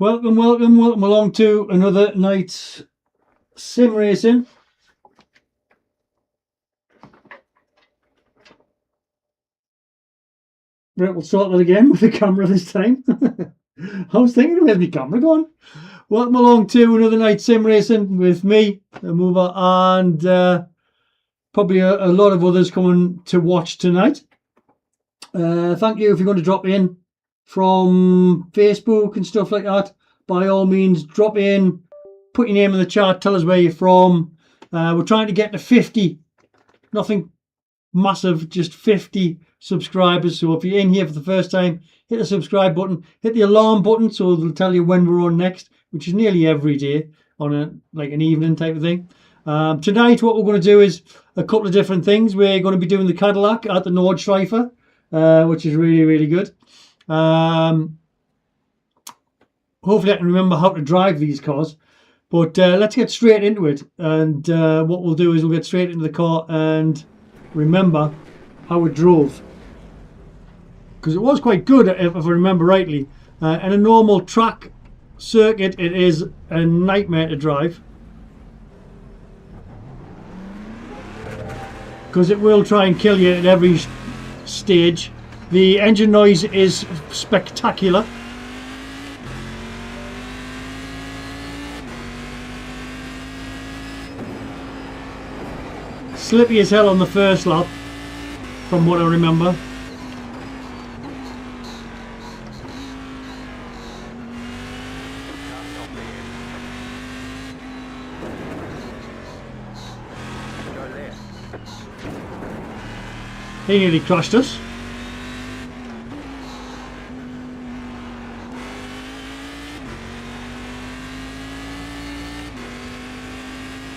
Welcome along to another night's sim racing. Right, we'll start that again with the camera this time. I was thinking, where's my camera gone? Welcome along to another night's sim racing with me, the mover, and probably a lot of others coming to watch tonight. Thank you if you're going to drop in from Facebook and stuff like that. By all means, drop in, put your name in the chat, tell us where you're from. We're trying to get to 50, nothing massive, just 50 subscribers. So if you're in here for the first time, hit the subscribe button, hit the alarm button so it'll tell you when we're on next, which is nearly every day on an evening type of thing. Tonight what we're going to do is a couple of different things. We're going to be doing the Cadillac at the Nordschleife, which is really good. Hopefully I can remember how to drive these cars, but let's get straight into it. And what we'll do is we'll get straight into the car and remember how it drove, because it was quite good if I remember rightly. In a normal track circuit it is a nightmare to drive, because it will try and kill you at every stage. The engine noise is spectacular. Slippy as hell on the first lap, from what I remember. He nearly crashed us.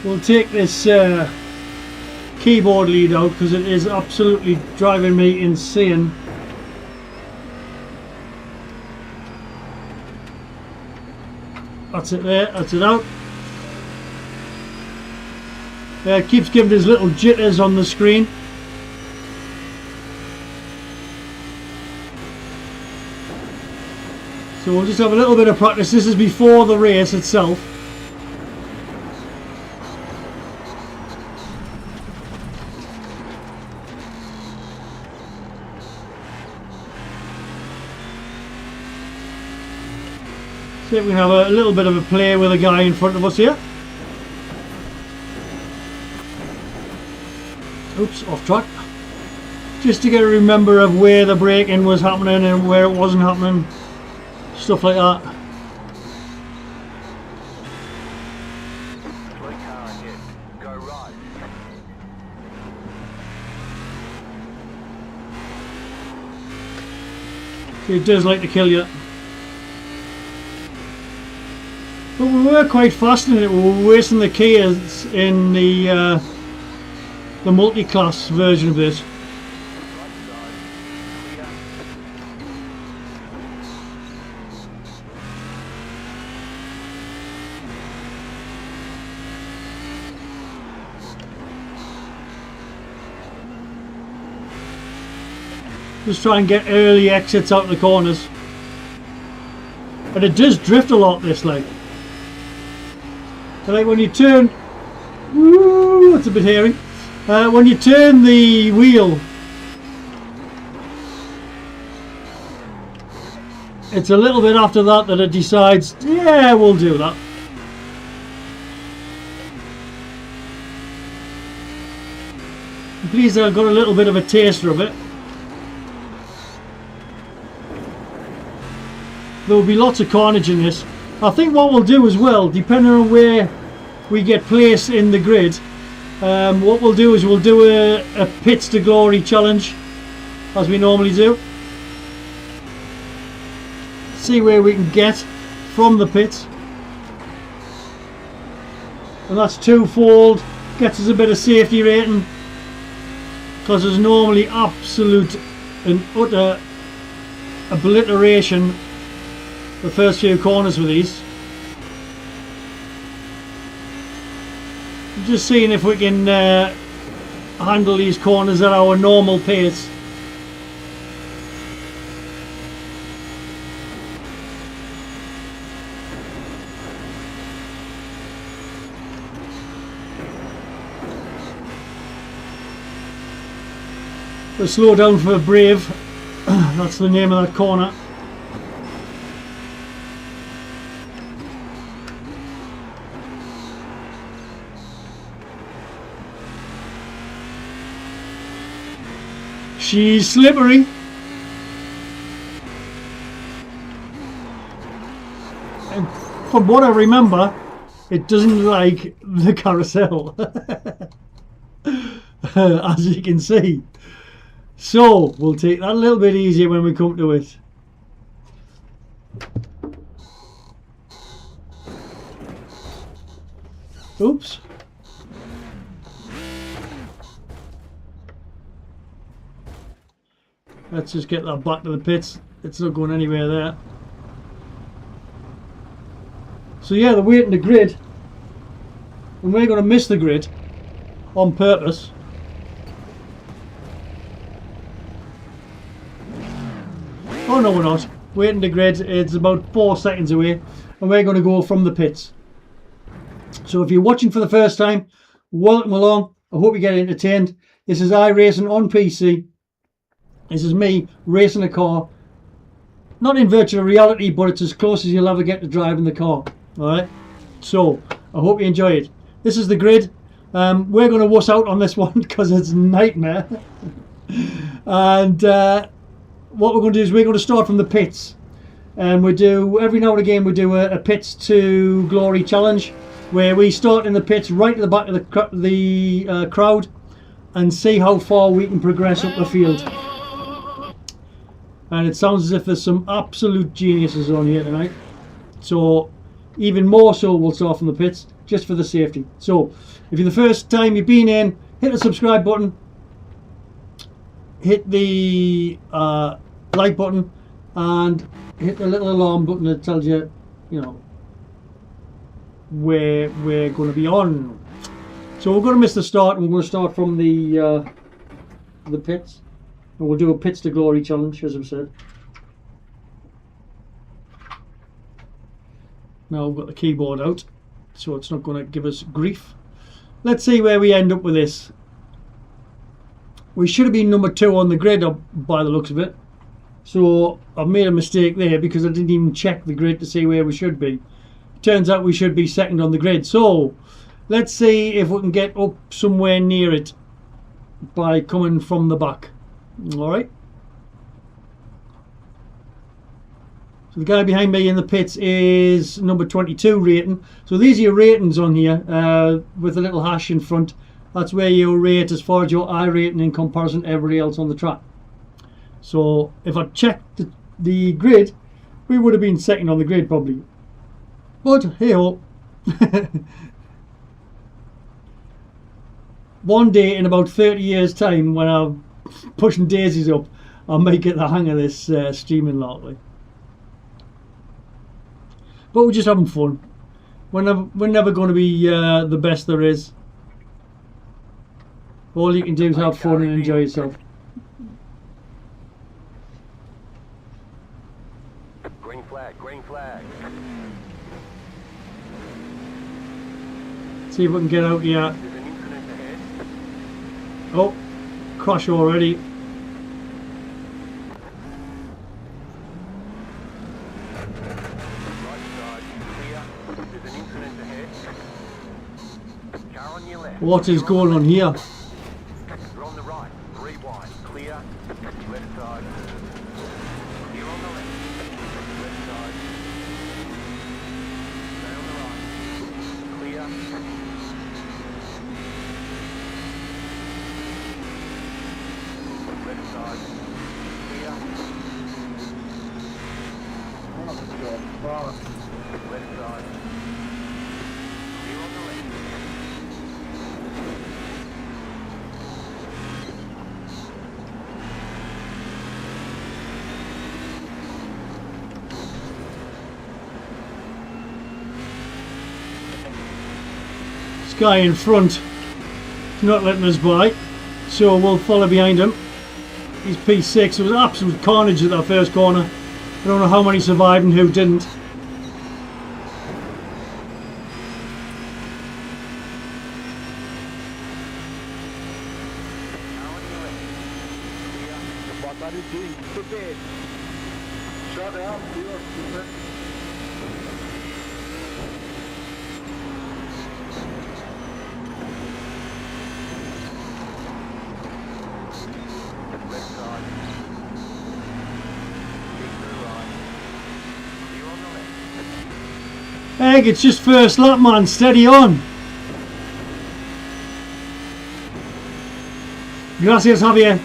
We'll take this keyboard lead out because it is absolutely driving me insane. That's it there, that's it out. It keeps giving us little jitters on the screen. So we'll just have a little bit of practice. This is before the race itself. See if we can have a little bit of a play with a guy in front of us here. Oops, off track. Just to get a remember of where the braking was happening and where it wasn't happening. Stuff like that. Go right. It does like to kill you. But we were quite fast in it. We were wasting the gears in the multi-class version of this. Just try and get early exits out of the corners. But it does drift a lot, this like. Like when you turn, woo, that's a bit hairy. When you turn the wheel, it's a little bit after that that it decides, yeah, we'll do that. I'm pleased I've got a little bit of a taster of it. There will be lots of carnage in this. I think what we'll do as well, depending on where we get placed in the grid, what we'll do is we'll do a pits to glory challenge, as we normally do. See where we can get from the pits. And that's twofold, gets us a bit of safety rating, because there's normally absolute and utter obliteration the first few corners with these. Just seeing if we can handle these corners at our normal pace. We'll slow down for Brave. That's the name of that corner. She's slippery. And from what I remember, it doesn't like the carousel. As you can see. So we'll take that a little bit easier when we come to it. Oops. Let's just get that back to the pits. It's not going anywhere there. So yeah, they're waiting the grid. And we're going to miss the grid on purpose. Oh no, we're not. Waiting the grid. It's about 4 seconds away. And we're going to go from the pits. So if you're watching for the first time, welcome along. I hope you get entertained. This is iRacing on PC. This is me racing a car. Not in virtual reality, but it's as close as you'll ever get to driving the car. Alright? So, I hope you enjoy it. This is the grid. We're going to wuss out on this one because it's a nightmare. And what we're going to do is we're going to start from the pits. And we do, every now and again, we do a pits to glory challenge, where we start in the pits right at the back of the crowd and see how far we can progress up the field. And it sounds as if there's some absolute geniuses on here tonight. So even more so we'll start from the pits, just for the safety. So if you're the first time you've been in, hit the subscribe button, hit the like button, and hit the little alarm button that tells you, you know, where we're going to be on. So we're going to miss the start, and we're going to start from the pits. And we'll do a pits to glory challenge, as I've said. Now I've got the keyboard out, so it's not going to give us grief. Let's see where we end up with this. We should have been number 2 on the grid by the looks of it. So I've made a mistake there because I didn't even check the grid to see where we should be. Turns out we should be 2nd on the grid. So let's see if we can get up somewhere near it by coming from the back. Alright. So the guy behind me in the pits is number 22 rating. So these are your ratings on here with a little hash in front. That's where you rate as far as your I rating in comparison to everybody else on the track. So if I checked the grid, we would have been 2nd on the grid probably. But hey ho. One day in about 30 years time, when I'm pushing daisies up, I might get the hang of this streaming larkly. But we're just having fun. We're never going to be the best there is. All you can do is have fun and enjoy yourself. Green flag, green flag. See if we can get out here. There's an incident ahead. Oh, crash already. Right side, clear. There's an incident ahead. Car on your left. What is going on here? You're on the right, 3 wide, clear. Left side. You're on the left. Left side. Stay on the right. Clear. Left side. Clear. Left side. You're on the left. This guy in front is not letting us by, so we'll follow behind him. He's P6. It was absolute carnage at that first corner. I don't know how many survived and who didn't. Shut up, you're stupid. Left side. Keep to the right. Clear on the left. Egg, it's just first lap, man. Steady on. Gracias, Javier.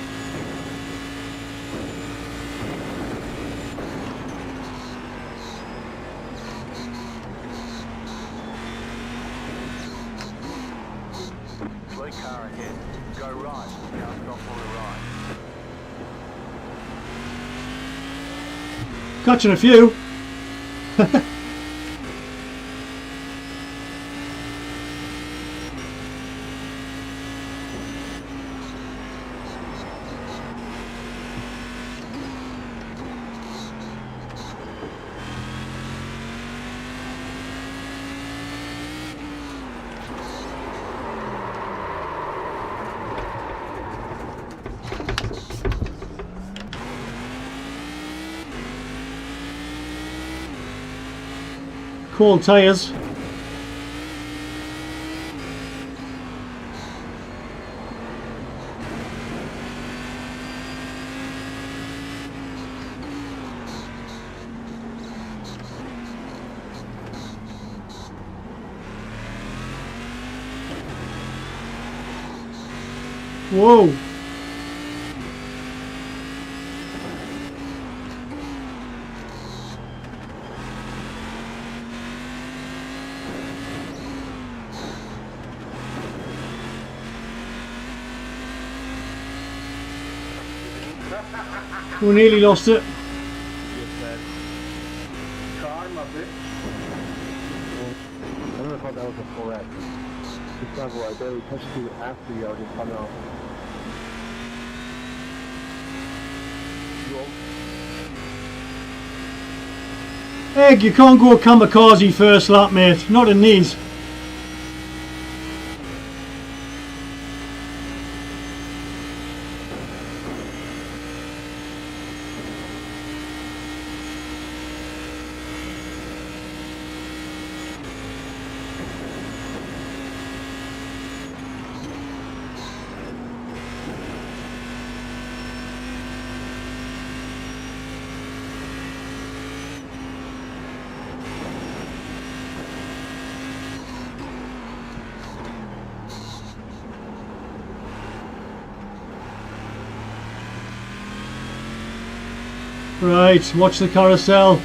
Blue car ahead. Go right. Car stop on the right. Catching a few. Cold tyres. Whoa. We nearly lost it. Karma, bitch. I never thought that was a 4X. This time where I barely touched you after you already spun off. Egg, you can't go kamikaze first lap, mate. Not in these. Right, watch the carousel.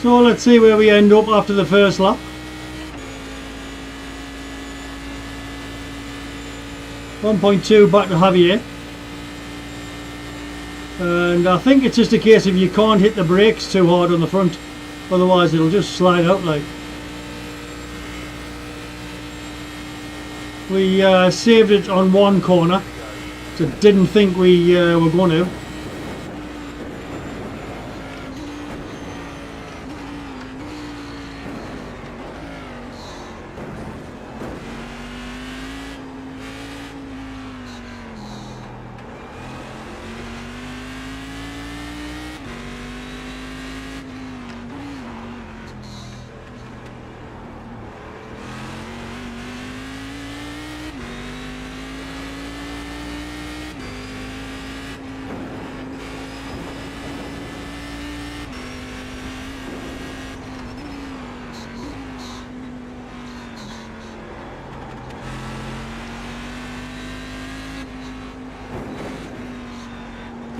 So let's see where we end up after the first lap. .2 back to Javier. And I think it's just a case of you can't hit the brakes too hard on the front, otherwise it'll just slide out like. We saved it on one corner, so didn't think we were going to.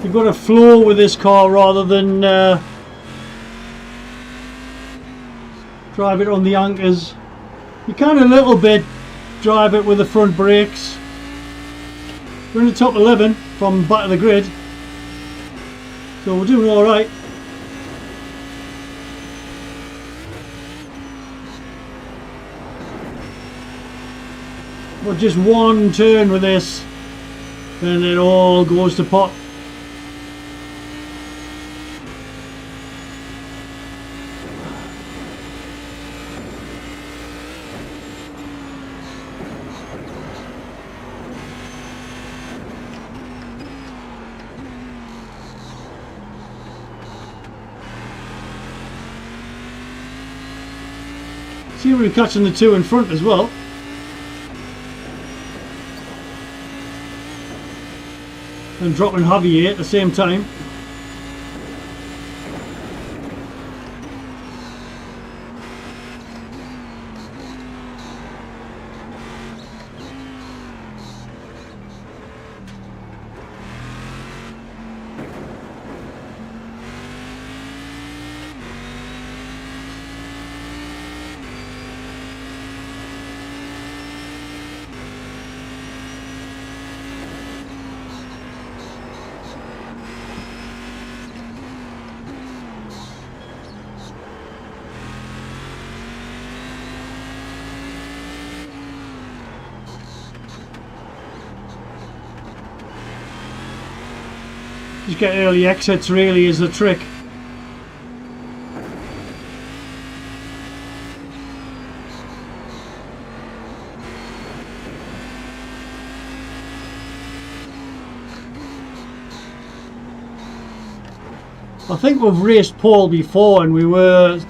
You've got to flow with this car rather than drive it on the anchors. You can a little bit drive it with the front brakes. We're in the top 11 from back of the grid, so we're doing alright. But just one turn with this, then it all goes to pot. See, we're catching the two in front as well. And dropping Javier at the same time. Just get early exits really is the trick. I think we've raced Paul before and we were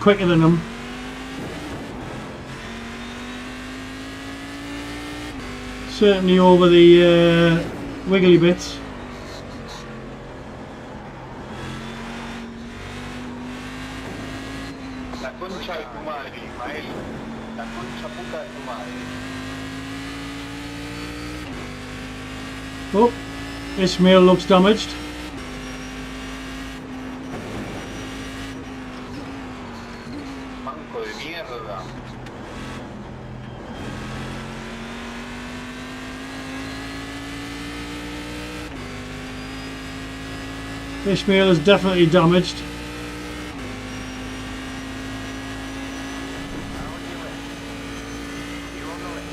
quicker than him. Certainly over the wiggly bits. La concha de tu madre, Ismael. La concha puta de tu madre. Oh, Ismail looks damaged. Manco de mierda. Ismail is definitely damaged. Now on your left. You're on the left.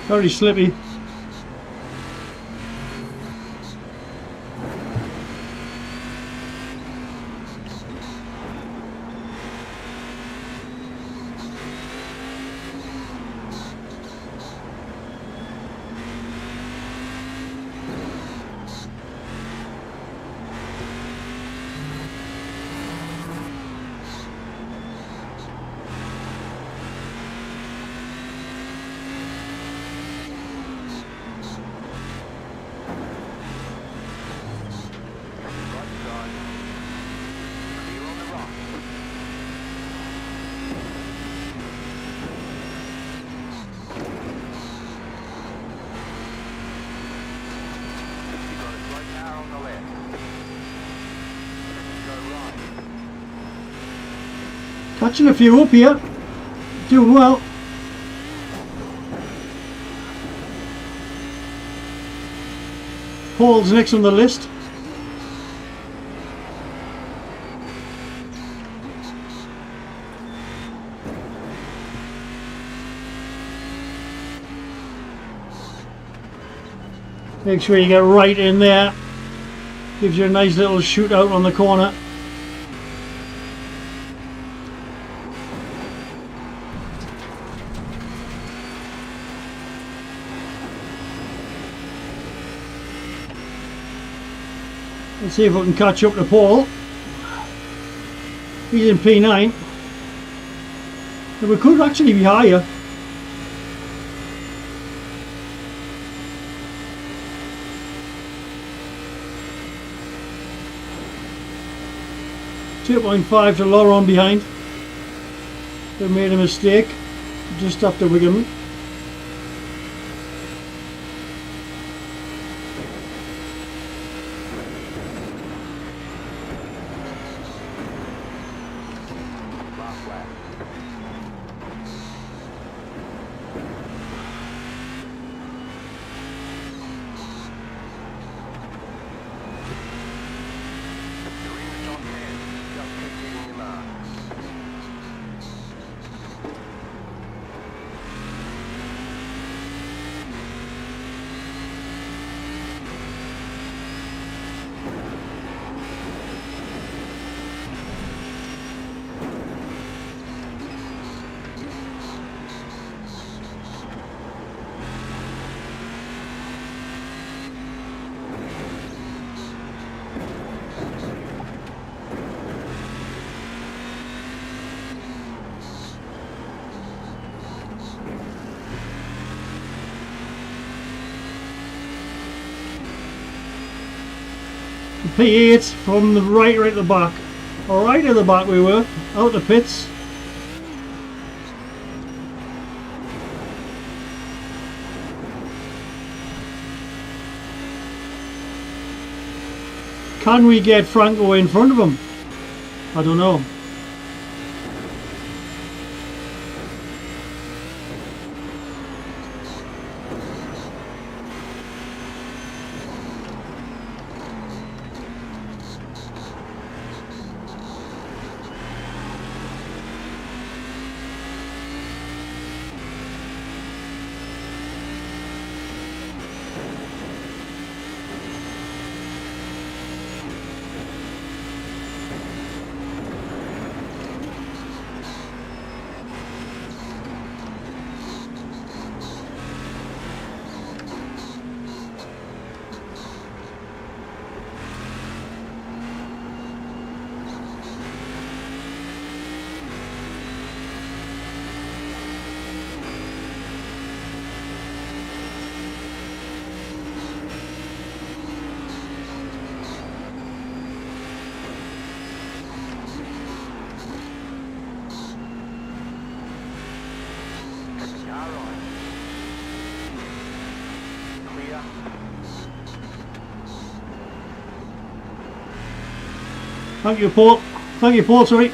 Very slippy. Right side. Clear on the right. You've got a slow power on the left. Go right. Catching a few up here. Doing well. Paul's next on the list. Make sure you get right in there. Gives you a nice little shootout on the corner. Let's see if we can catch up to Paul. He's in P9. And we could actually be higher. .5 to Laurent behind. They made a mistake just after Wigan. Last lap. You're in the top 10. Just keep hitting your mark. P8 from the right at the back. Right at the back we were. Out the pits. Can we get Franco in front of him? I don't know. Car right. Clear. Thank you, Paul. Thank you, Paul, sorry.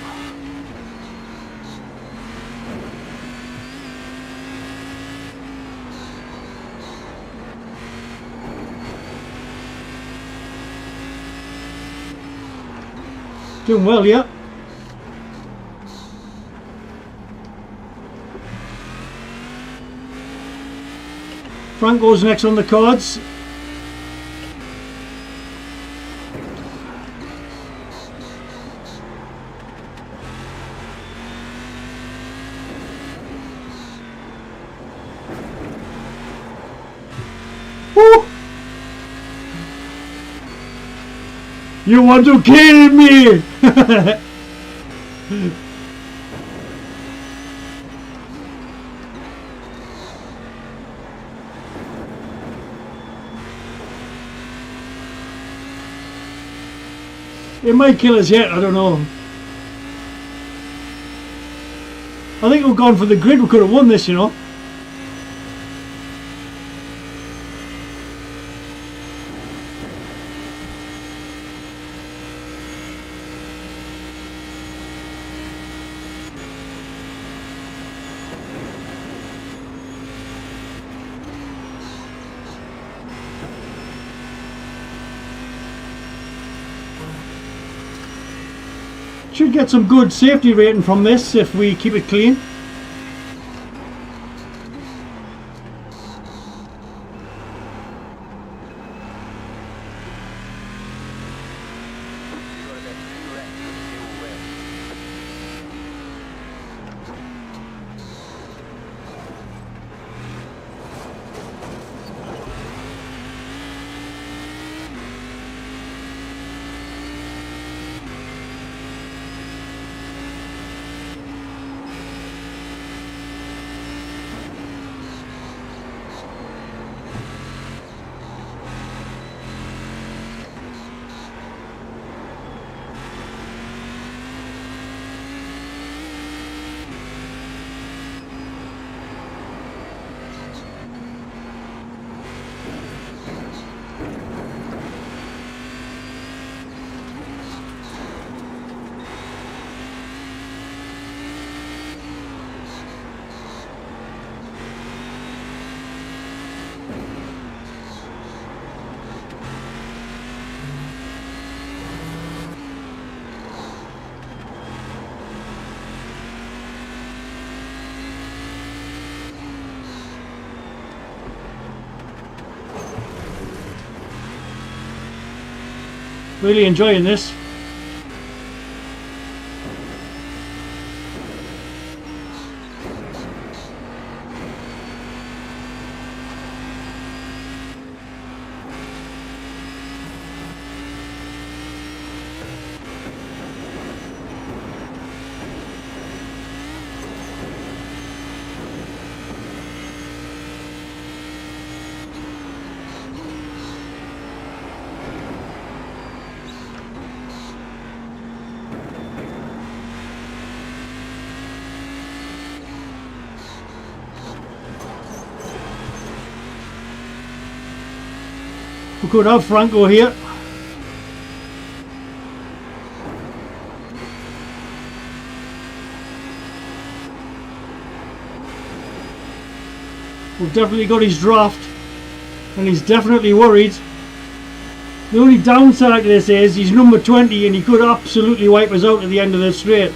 Doing well, yeah. Franco's next on the cards. Woo! You want to kill me? It might kill us yet, I don't know. I think we've gone for the grid, we could have won this, you know. Should get some good safety rating from this if we keep it clean. Really enjoying this. We could have Franco here. We've definitely got his draft and he's definitely worried. The only downside to this is he's number 20 and he could absolutely wipe us out at the end of the straight.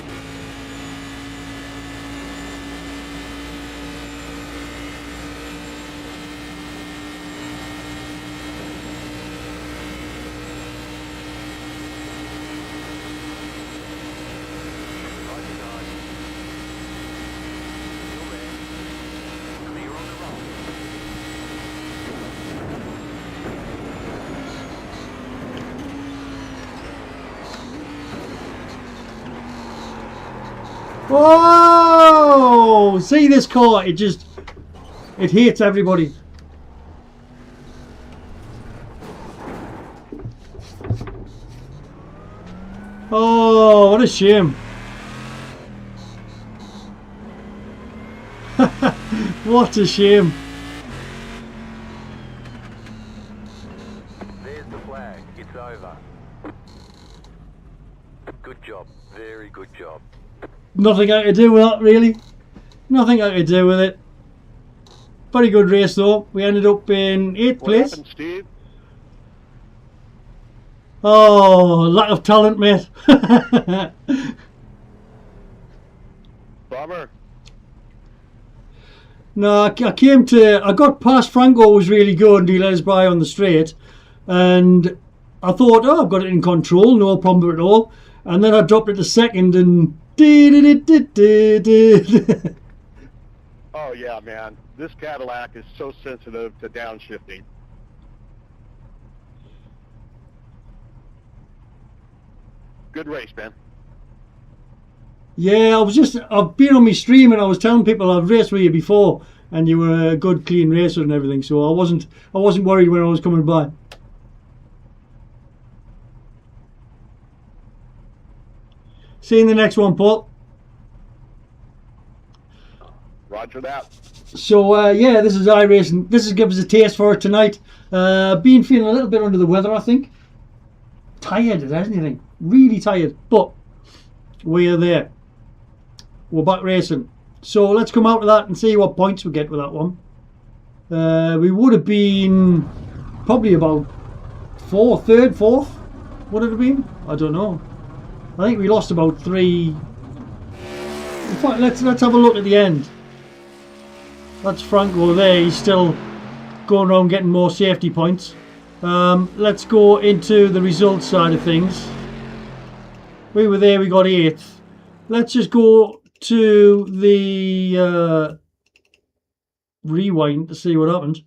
Oh, see this car, it hates everybody. Oh, what a shame. What a shame. There's the flag. It's over. Good job. Very good job. Nothing I could do with that, really. Nothing I could do with it. Very good race though. We ended up in 8th What place. happened, Steve? Oh, lack of talent, mate. Bummer. No, I got past Franco, was really good, and he let us by on the straight. And I thought, oh, I've got it in control, no problem at all. And then I dropped it to second and... Oh yeah, man. This Cadillac is so sensitive to downshifting. Good race, man. Yeah, I've been on my stream and I was telling people I've raced with you before and you were a good, clean racer and everything, so I wasn't worried when I was coming by. See you in the next one, Paul. Roger that. So yeah, this is iRacing. This is give us a taste for it tonight. Been feeling a little bit under the weather, I think. Tired as anything, really tired, but we are there. We're back racing. So let's come out of that and see what points we get with that one. We would have been probably about fourth. Would it have been? I don't know. I think we lost about 3. In fact, let's have a look at the end. That's Franco there. He's still going around getting more safety points. Let's go into the results side of things. We were there. We got 8th. Let's just go to the rewind to see what happened.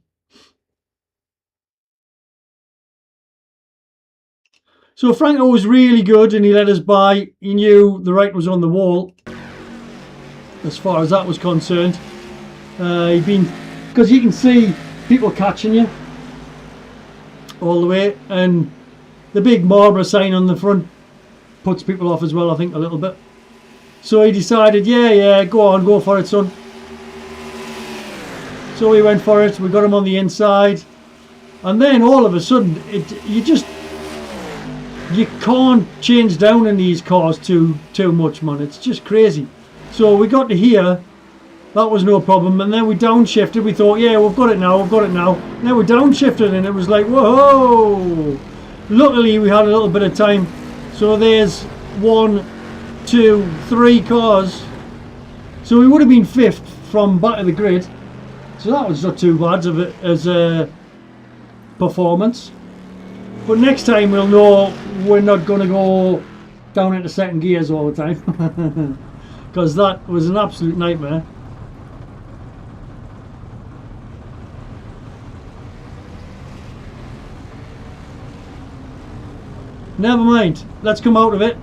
So Franco was really good and he let us by. He knew the right was on the wall as far as that was concerned. He'd been, because you can see people catching you all the way, and the big Marlborough sign on the front puts people off as well, I think, a little bit. So he decided, yeah, go on, go for it, son. So we went for it. We got him on the inside, and then all of a sudden, you can't change down in these cars too much, man. It's just crazy. So we got to here. That was no problem, and then we downshifted. We thought, yeah, we've got it now. And then we downshifted, and it was like, whoa! Luckily, we had a little bit of time. So there's 1, 2, 3 cars. So we would have been 5th from back of the grid. So that was not too bad as a performance. But next time we'll know we're not going to go down into second gears all the time. Because that was an absolute nightmare. Never mind, let's come out of it.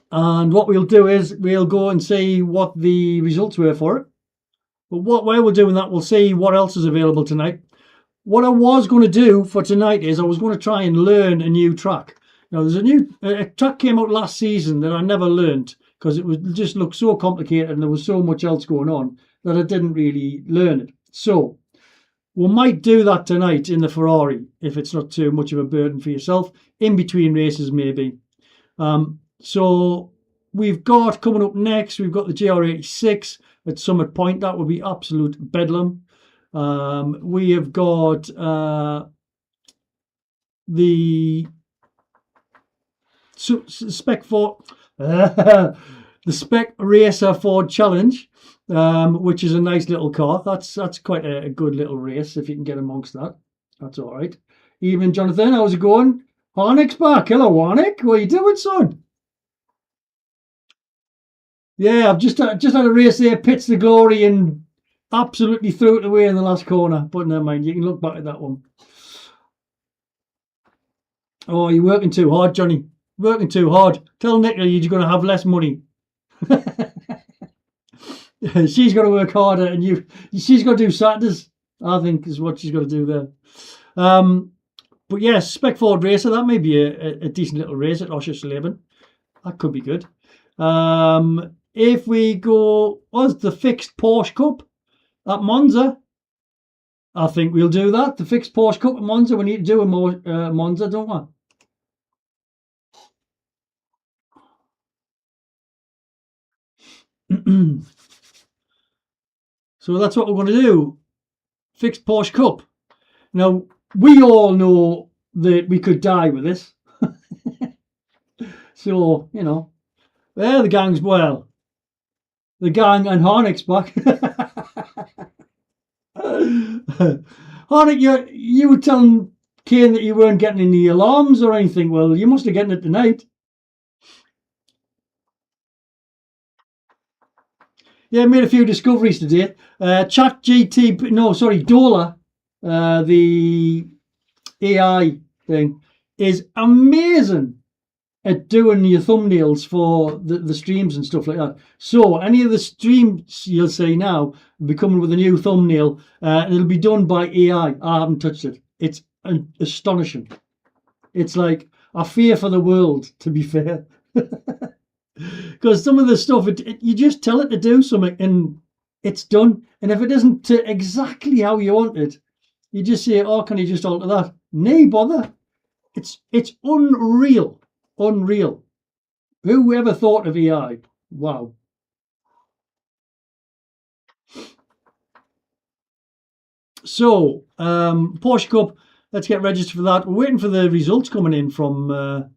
And what we'll do is we'll go and see what the results were for it. But while we're doing that, we'll see what else is available tonight. What I was going to do for tonight is I was going to try and learn a new track. Now, there's a track came out last season that I never learned because it just looked so complicated and there was so much else going on that I didn't really learn it. So we might do that tonight in the Ferrari if it's not too much of a burden for yourself. In between races, maybe. So we've got coming up next, we've got the GR86 at Summit Point. That would be absolute bedlam. We have got the Spec Ford, the Spec Racer Ford Challenge, which is a nice little car. That's quite a good little race if you can get amongst that. That's all right. Evening, Jonathan. How's it going? Harnick's back. Hello, Harnick. What are you doing, son? Yeah, I've just had a race there, Pits the Glory, and absolutely threw it away in the last corner. But never mind, you can look back at that one. Oh, you're working too hard, Johnny. Working too hard. Tell Nicola you're going to have less money. She's got to work harder, and she's got to do Saturdays, I think, is what she's got to do there. But yes, Spec Ford Racer, that may be a decent little race at Oschersleben. That could be good. If we go, what's the fixed Porsche Cup at Monza? I think we'll do that. The fixed Porsche Cup at Monza. We need to do a more Monza, don't we? So that's what we're going to do. Fixed Porsche Cup. Now, we all know that we could die with this. So, you know, the gang's, well, the gang and Harnick's back. Harnick, you were telling Kane that you weren't getting any alarms or anything. Well, you must have getting it tonight. Yeah, made a few discoveries today. Dola, the AI thing, is amazing at doing your thumbnails for the streams and stuff like that. So any of the streams you'll see now will be coming with a new thumbnail, and it'll be done by AI. I haven't touched it. It's astonishing. It's like I fear for the world, to be fair. Because some of the stuff, you just tell it to do something and it's done. And if it isn't to exactly how you want it, you just say, oh, can you just alter that? Nay, bother. It's unreal. Unreal. Who ever thought of AI? Wow. So, Porsche Cup, let's get registered for that. We're waiting for the results coming in from the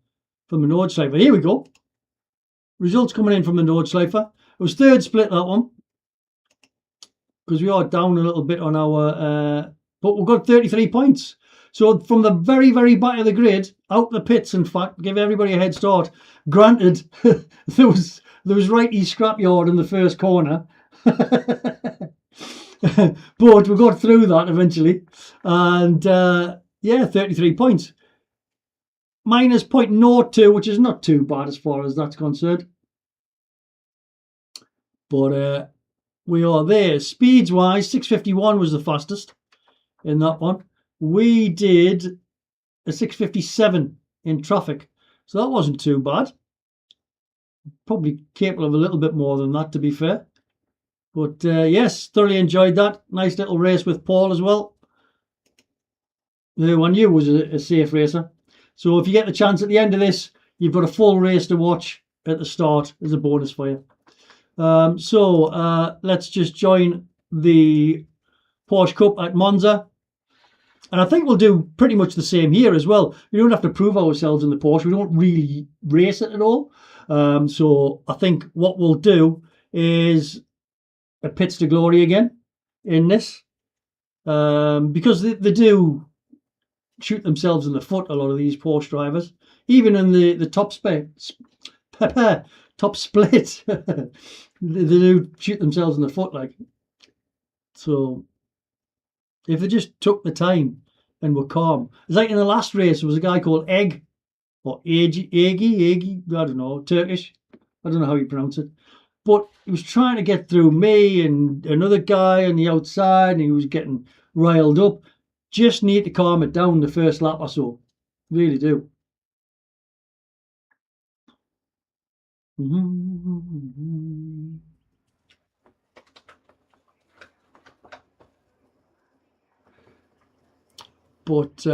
Nordschleifer. Here we go. Results coming in from the Nordschleifer. It was third split, that one, because we are down a little bit on our, but we've got 33 points. So from the very, very back of the grid, out the pits, in fact, give everybody a head start. Granted, there was righty scrapyard in the first corner, but we got through that eventually, and yeah, 33 points. Minus 0.02, which is not too bad as far as that's concerned. But we are there. Speeds-wise, 651 was the fastest in that one. We did a 657 in traffic, so that wasn't too bad. Probably capable of a little bit more than that, to be fair. But yes, thoroughly enjoyed that. Nice little race with Paul as well, who I knew was a safe racer. So if you get the chance at the end of this, you've got a full race to watch at the start as a bonus for you. Let's just join the Porsche Cup at Monza. And I think we'll do pretty much the same here as well. We don't have to prove ourselves in the Porsche. We don't really race it at all. So I think what we'll do is a pits to glory again in this. Because they do shoot themselves in the foot, a lot of these Porsche drivers, even in the top split. They do shoot themselves in the foot, like. So if they just took the time and were calm, it's like in the last race there was a guy called Egg or Egi, I don't know, Turkish, I don't know how you pronounce it, but he was trying to get through me and another guy on the outside, and he was getting riled up. Just need to calm it down the first lap or so. Really do. But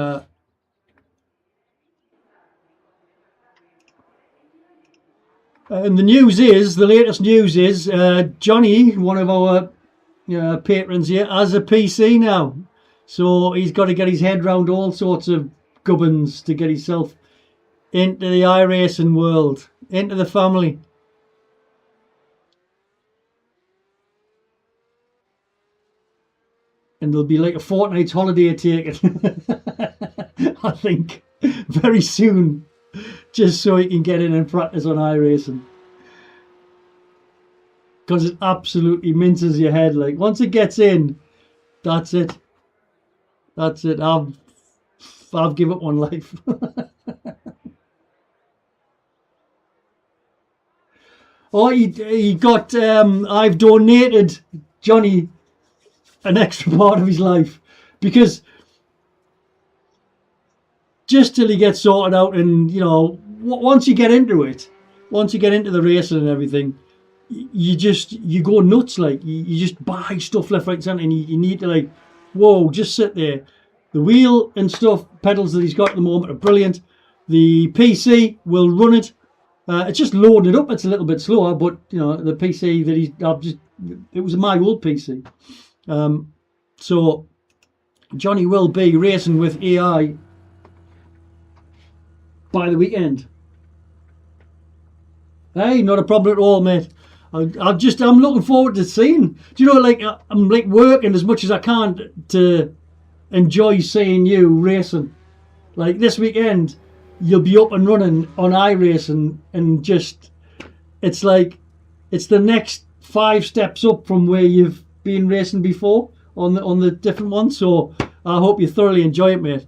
and the latest news is Johnny, one of our patrons here, has a PC now. So he's got to get his head round all sorts of gubbins to get himself into the iRacing world, into the family. And there'll be like a fortnight's holiday taken, I think, very soon, just so he can get in and practice on iRacing. Because it absolutely minces your head. Like, once it gets in, that's it. That's it. I've given up on life. Oh, he got. I've donated Johnny an extra part of his life, because just till he gets sorted out, and once you get into it, once you get into the racing and everything, you go nuts. Like you just buy stuff left, right, and centre, and you need to like. Whoa, just sit there. The wheel and stuff, pedals that he's got at the moment are brilliant. The PC will run it. It's just loading it up. It's a little bit slower, but the PC that it was my old PC. So Johnny will be racing with AI by the weekend. Hey, not a problem at all, mate. I'm looking forward to seeing. Do you know, like I'm like working as much as I can to enjoy seeing you racing. Like this weekend, you'll be up and running on iRacing, and just it's like it's the next 5 steps up from where you've been racing before on the different ones. So I hope you thoroughly enjoy it, mate.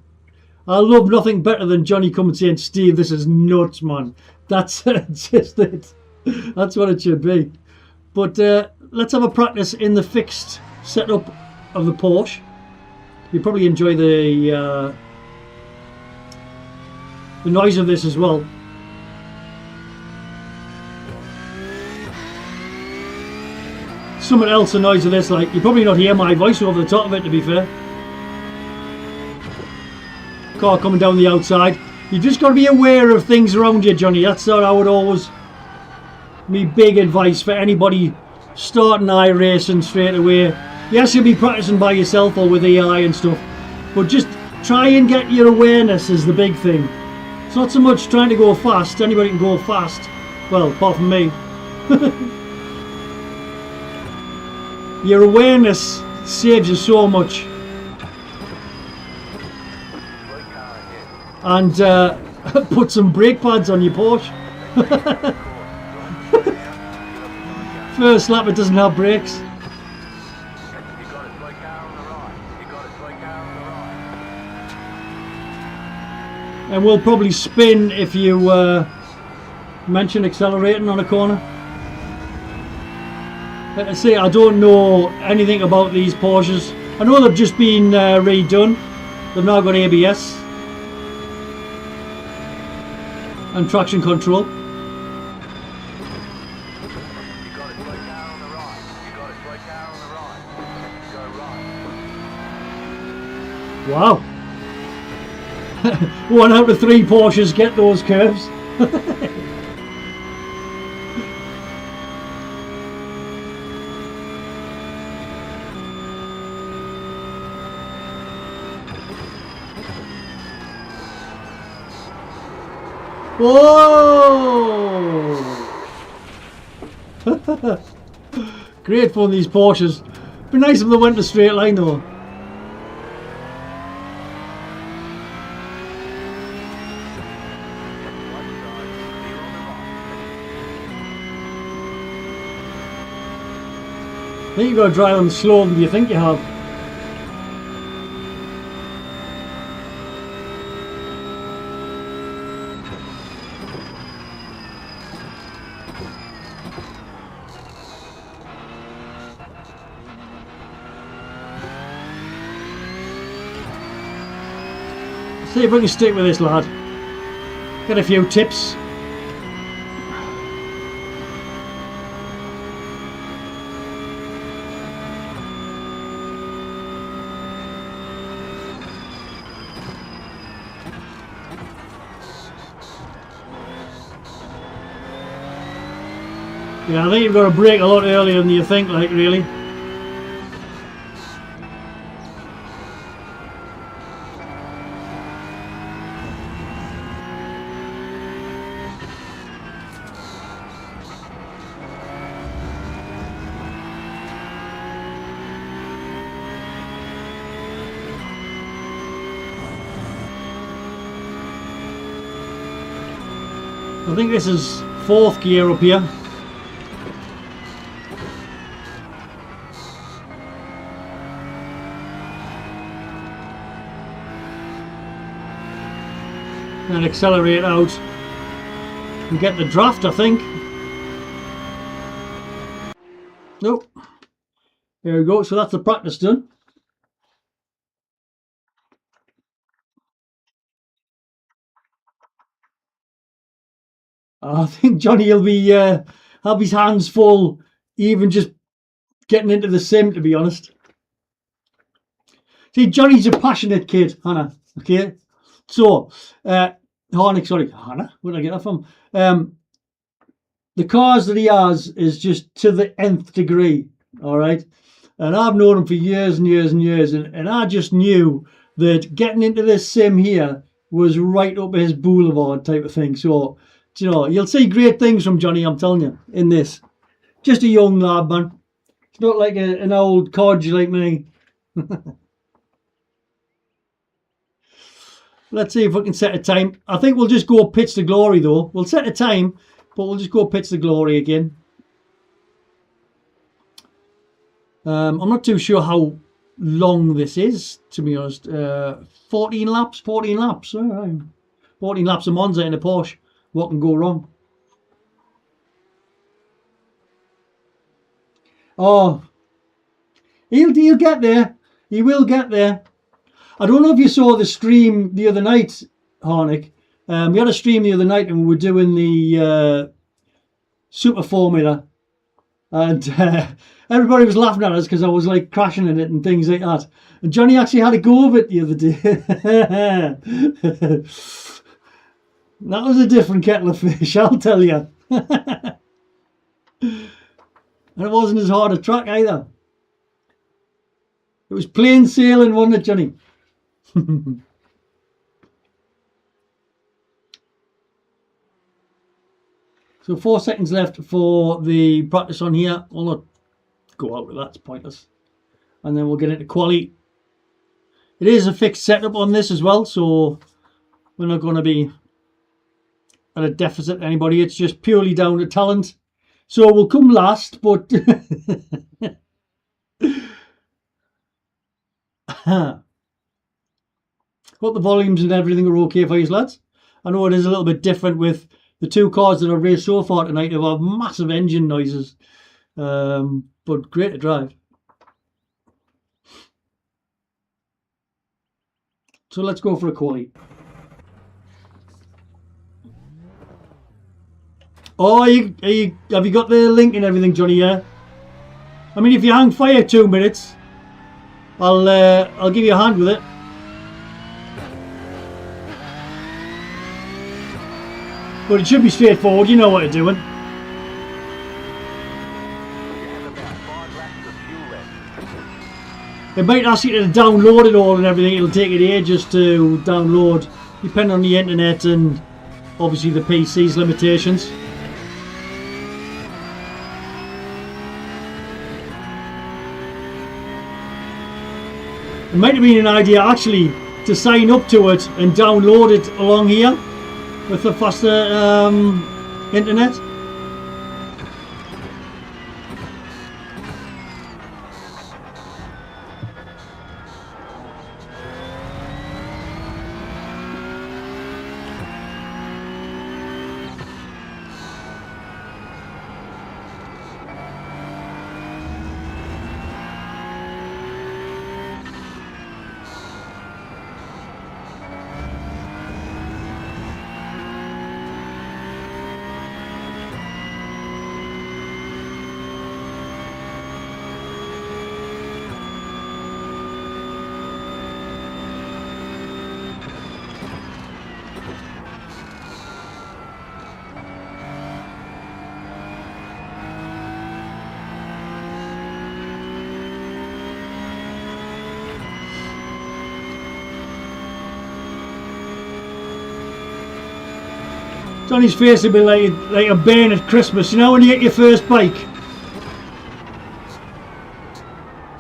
I love nothing better than Johnny coming saying, "Steve, this is nuts, man." That's just it. That's what it should be. But let's have a practice in the fixed setup of the Porsche. You probably enjoy the noise of this as well. Something else, the noise of this, like you probably not hear my voice over the top of it, to be fair. Car coming down the outside. You just got to be aware of things around you, Johnny. That's what I would always, me big advice for anybody starting iRacing straight away. Yes, you'll be practicing by yourself or with AI and stuff, but just try and get your awareness is the big thing. It's not so much trying to go fast. Anybody can go fast. Well, apart from me. Your awareness saves you so much. And put some brake pads on your Porsche. First lap it doesn't have brakes. And we'll probably spin if you mention accelerating on a corner. Like I say, I don't know anything about these Porsches. I know they've just been redone. They've now got ABS and traction control. Wow. 1 out of 3 Porsches get those curves. Whoa! Great fun, these Porsches. Be nice if they went a straight line though. I think you've got to drive them slower than you think you have. See if we can stick with this, lad. Get a few tips. Yeah, I think you've got to brake a lot earlier than you think, like, really. I think this is 4th gear up here. And accelerate out and get the draft, I think. Nope. There we go. So that's the practice done. I think Johnny will be have his hands full, even just getting into the sim, to be honest. See, Johnny's a passionate kid, Hannah. Okay, so Hannah, where did I get that from? The cars that he has is just to the nth degree. All right, and I've known him for years and years and years, and I just knew that getting into this sim here was right up his boulevard type of thing. So, you know, you'll see great things from Johnny, I'm telling you, in this. Just a young lad, man. It's not like an old codge like me. Let's see if we can set a time. I think we'll just go pitch the glory though. We'll set a time, but we'll just go pitch the glory again. I'm not too sure how long this is, to be honest. 14 laps. All right. 14 laps of Monza in a Porsche. What can go wrong? Oh, he'll get there. He will get there. I don't know if you saw the stream the other night, Harnick. We had a stream the other night and we were doing the Super Formula. And everybody was laughing at us because I was like crashing in it and things like that. And Johnny actually had a go of it the other day. That was a different kettle of fish, I'll tell you. And it wasn't as hard a track either. It was plain sailing, wasn't it, Johnny? So 4 seconds left for the practice on here. We'll not go out with that, it's pointless. And then we'll get into quali. It is a fixed setup on this as well, so we're not going to be at a deficit to anybody. It's just purely down to talent. So we'll come last, but hope the volumes and everything are okay for you lads. I know it is a little bit different with the two cars that I've raced so far tonight. Have had massive engine noises, but great to drive. So let's go for a quali. Oh, have you got the link and everything, Johnny? Yeah. I mean, if you hang fire 2 minutes, I'll give you a hand with it. But it should be straightforward. You know what you're doing. You have about 5 laps of fuel left. It might ask you to download it all and everything. It'll take it ages to download, depending on the internet and obviously the PC's limitations. It might have been an idea actually to sign up to it and download it along here with the faster internet. Johnny's face will be like a burn at Christmas, you know, when you get your first bike.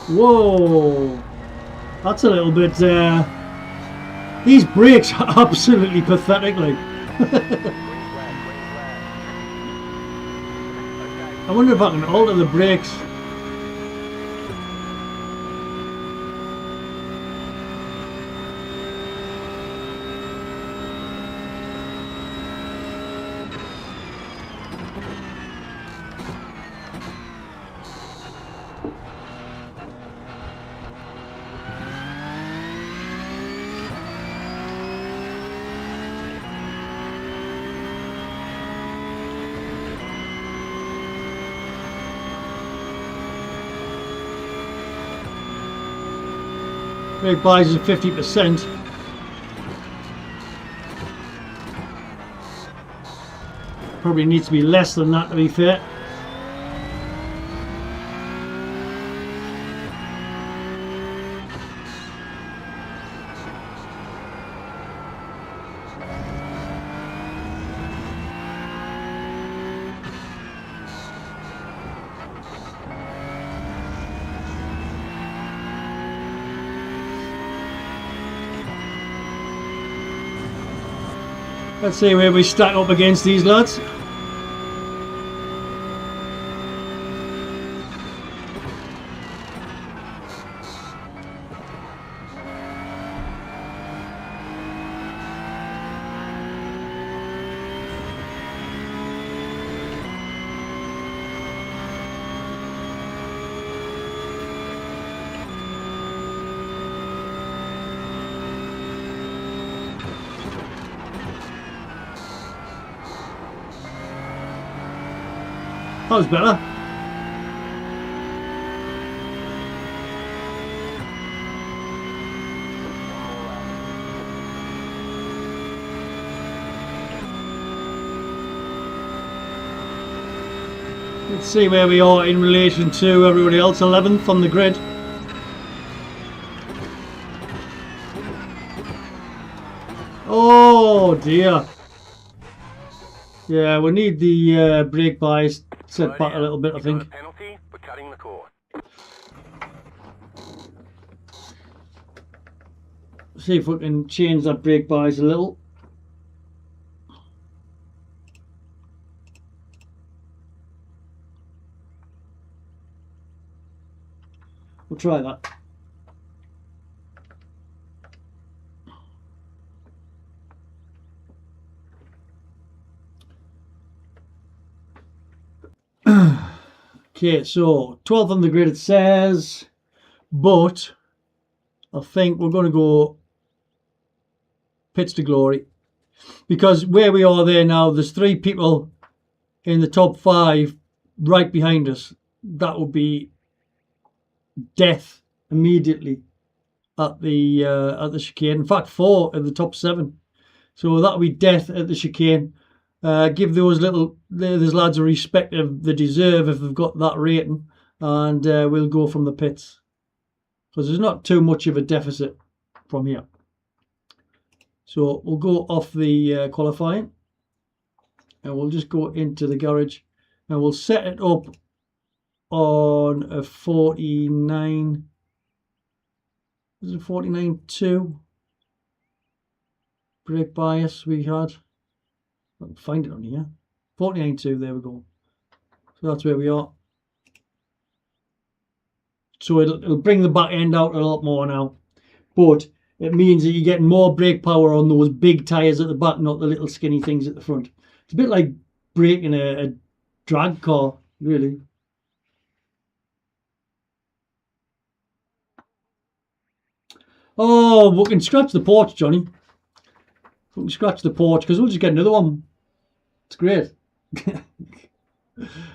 Whoa, that's a little bit. These brakes are absolutely pathetic. Like, I wonder if I can alter the brakes. Brake buys is 50%. Probably needs to be less than that, to be fair. Let's see where we stack up against these lads. That was better. Let's see where we are in relation to everybody else. 11th on the grid. Oh dear. Yeah, we need the brake bias set back a little bit, I think. Penalty for cutting the course. See if we can change that brake bias a little. We'll try that. Okay, so 12th on the grid it says, but I think we're going to go pits to glory, because where we are there now, there's 3 people in the top 5 right behind us. That would be death immediately at the chicane. In fact, 4 in the top 7, so that would be death at the chicane. Give those lads a respect they deserve if they've got that rating, and we'll go from the pits, because there's not too much of a deficit from here. So we'll go off the qualifying, and we'll just go into the garage, and we'll set it up on a 49. Is it 49.2 brake bias we had? I can find it on here. 49.2, there we go. So that's where we are. So it'll bring the back end out a lot more now, but it means that you're getting more brake power on those big tyres at the back, not the little skinny things at the front. It's a bit like braking a drag car, really. Oh, we can scratch the porch, Johnny. We can scratch the porch, because we'll just get another one. It's great.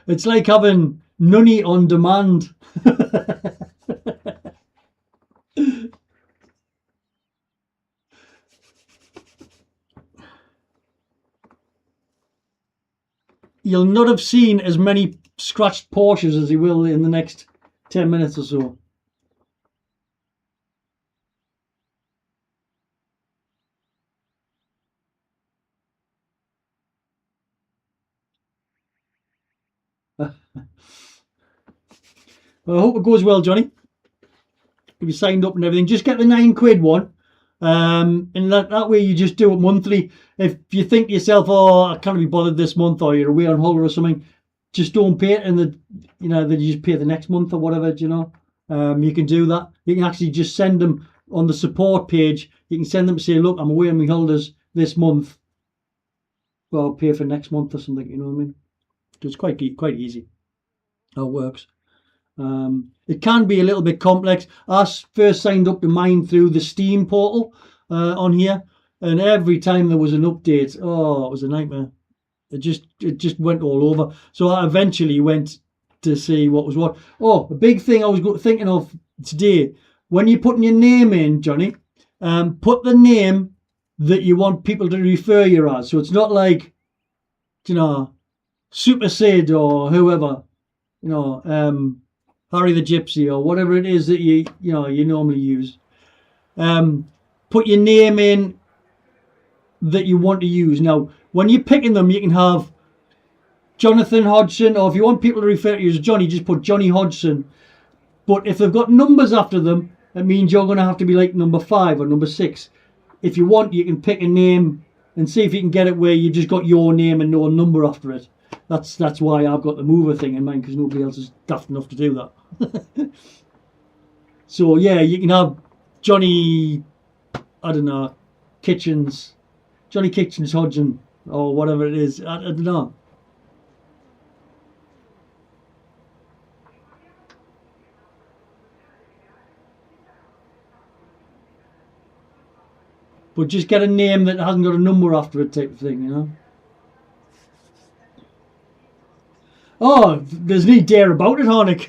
It's like having Nunny on demand. You'll not have seen as many scratched Porsches as you will in the next 10 minutes or so. Well, I hope it goes well, Johnny. If you signed up and everything, just get the £9 one, and that way you just do it monthly. If you think to yourself, oh, I can't be bothered this month, or you're away on holiday or something, just don't pay it, and then you just pay the next month or whatever. You can do that. You can actually just send them on the support page. You can send them and say, look, I'm away on my holidays this month, well, I'll pay for next month or something. You know what I mean? It's quite easy how it works. It can be a little bit complex. I first signed up to mine through the Steam portal on here, and every time there was an update, oh, it was a nightmare. It just went all over. So I eventually went to see what was what. Oh, a big thing I was thinking of today, when you're putting your name in, Johnny, put the name that you want people to refer you as. So it's not like, Super Sid or whoever, Harry the Gypsy or whatever it is that you normally use. Put your name in that you want to use. Now, when you're picking them, you can have Jonathan Hodgson, or if you want people to refer to you as Johnny, just put Johnny Hodgson. But if they've got numbers after them, it means you're going to have to be like number 5 or number 6. If you want, you can pick a name and see if you can get it where you just got your name and no number after it. That's why I've got the mover thing in mind, because nobody else is daft enough to do that. So yeah, you can have Johnny, I don't know, Johnny Kitchens Hodgson, or whatever it is. I don't know. But just get a name that hasn't got a number after it, type of thing, you know. Oh, there's no dare about it, Hornick.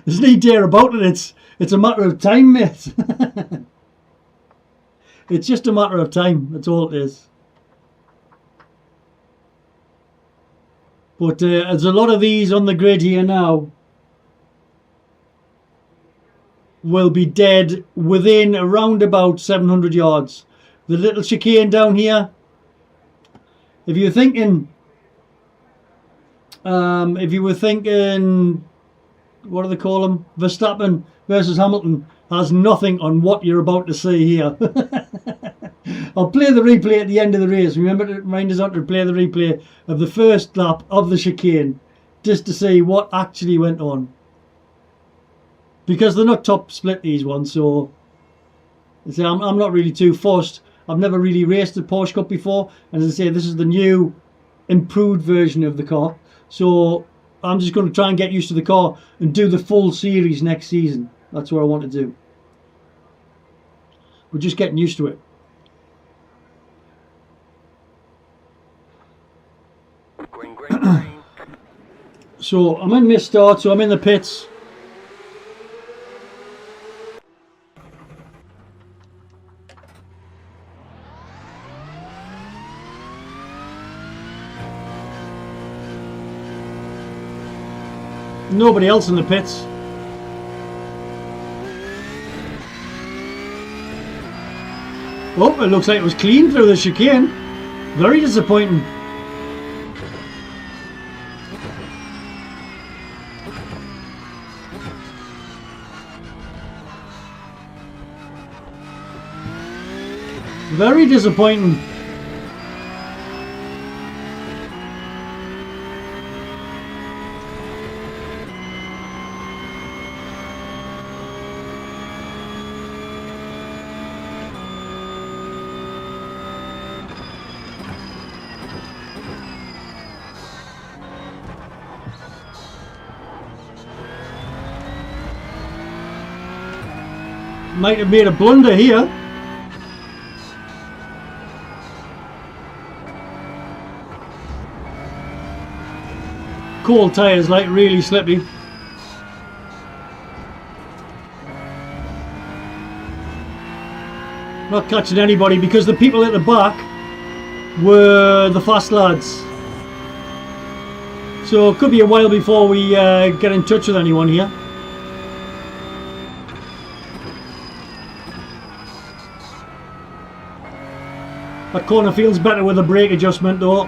There's no dare about it. It's a matter of time, mate. It's just a matter of time. That's all it is. But there's a lot of these on the grid here now. Will be dead within around about 700 yards. The little chicane down here. If you're thinking, what do they call them? Verstappen versus Hamilton has nothing on what you're about to see here. I'll play the replay at the end of the race. Remember to remind us to play the replay of the first lap of the chicane, just to see what actually went on. Because they're not top split, these ones, so I'm not really too fussed. I've never really raced a Porsche Cup before, and as I say, this is the new improved version of the car. So I'm just going to try and get used to the car and do the full series next season. That's what I want to do. We're just getting used to it. Green, green, green. So I'm in missed start, so I'm in the pits. Nobody else in the pits. Oh, it looks like it was clean through the chicane. Very disappointing. Very disappointing. Might have made a blunder here. Cold tyres, like really slippy. Not catching anybody because the people at the back were the fast lads. So it could be a while before we get in touch with anyone here. That corner feels better with a brake adjustment though.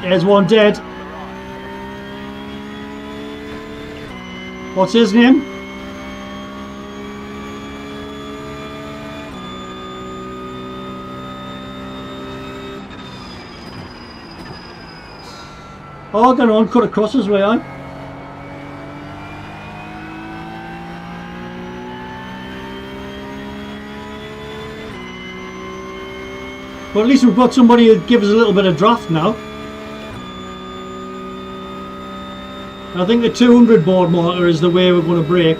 There's one dead. What's his name? Oh, go on, cut across his way on. But at least we've got somebody who gives us a little bit of draft now. I think the 200 board marker is the way we're going to brake.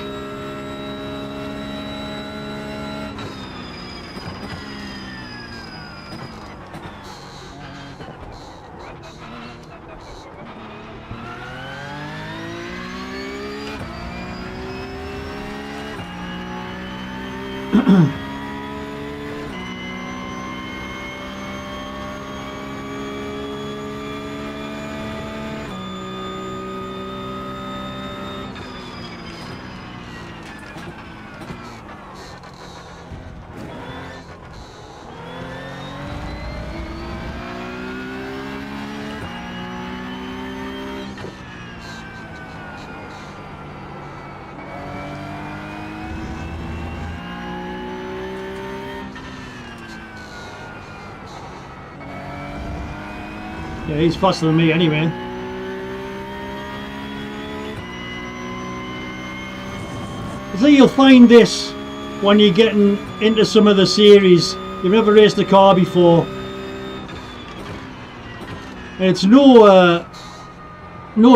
Yeah, he's faster than me anyway. So you'll find this when you're getting into some of the series. You've never raced a car before. It's no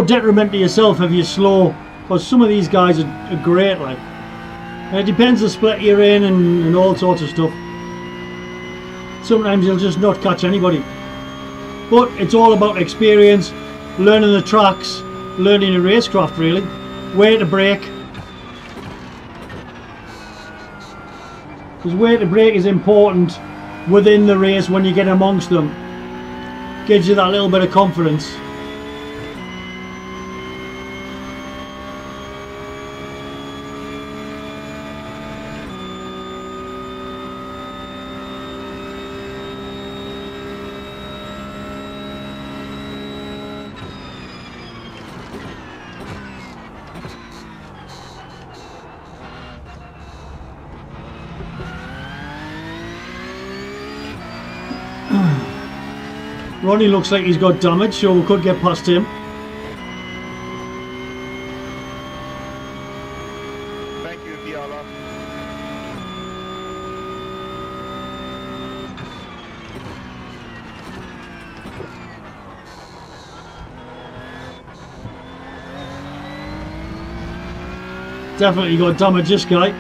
detriment to yourself if you're slow, because some of these guys are great. Like, and it depends the split you're in and all sorts of stuff. Sometimes you'll just not catch anybody. But it's all about experience, learning the tracks, learning a racecraft really, where to brake. Because where to brake is important within the race when you get amongst them. Gives you that little bit of confidence. Ronnie looks like he's got damage, so we could get past him. Thank you, Fiala. Definitely got damage, this guy.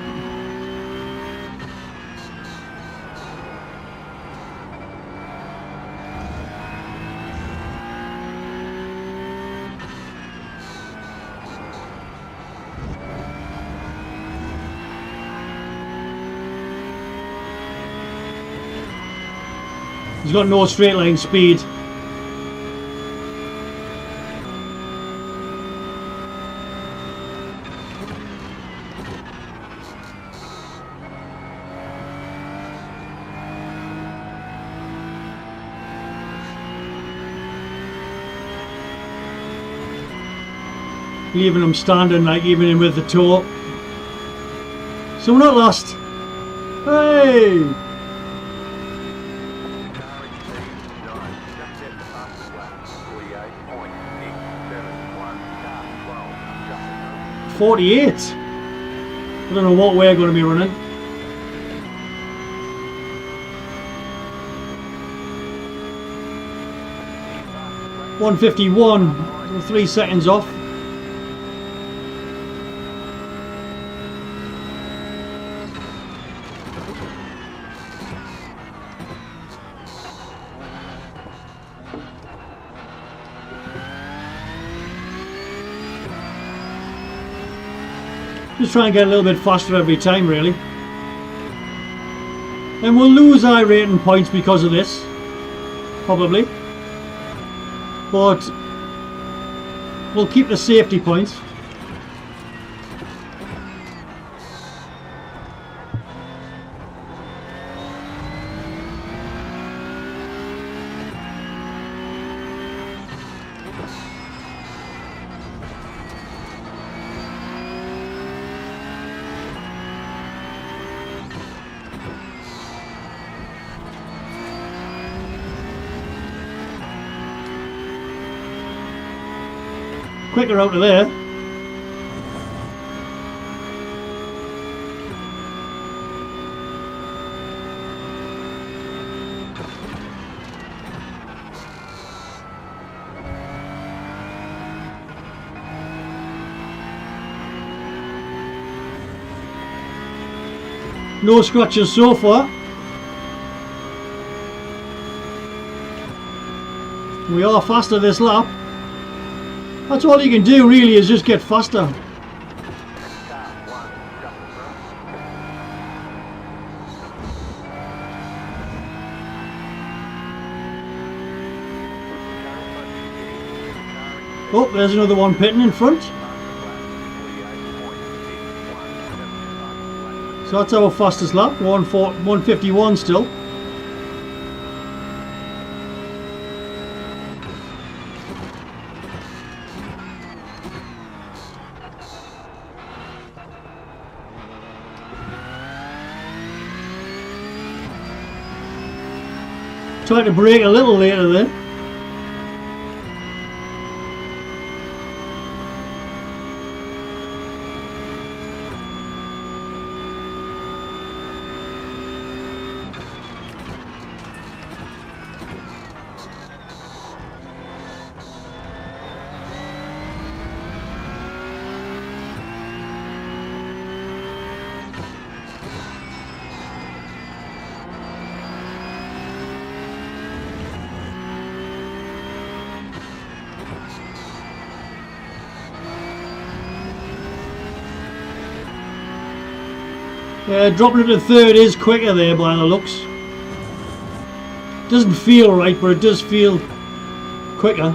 He's got no straight line speed. Leaving him standing, like even in with the toe. So we're not lost. Hey! Car in speed 9. Just set the fastest lap. 48.671. Car 12. Just 48. I don't know what we're going to be running. .151, 3 seconds off. Just try and get a little bit faster every time, really. And we'll lose our rating points because of this, probably. But we'll keep the safety points. Quicker out of there. No scratches so far. We are faster this lap. That's all you can do really, is just get faster. Car 1. Just in front. Oh, there's another one pitting in front. So that's our fastest lap, 151 still. Tried to brake a little later there. Yeah, dropping it to third is quicker there by the looks. Doesn't feel right, but it does feel quicker.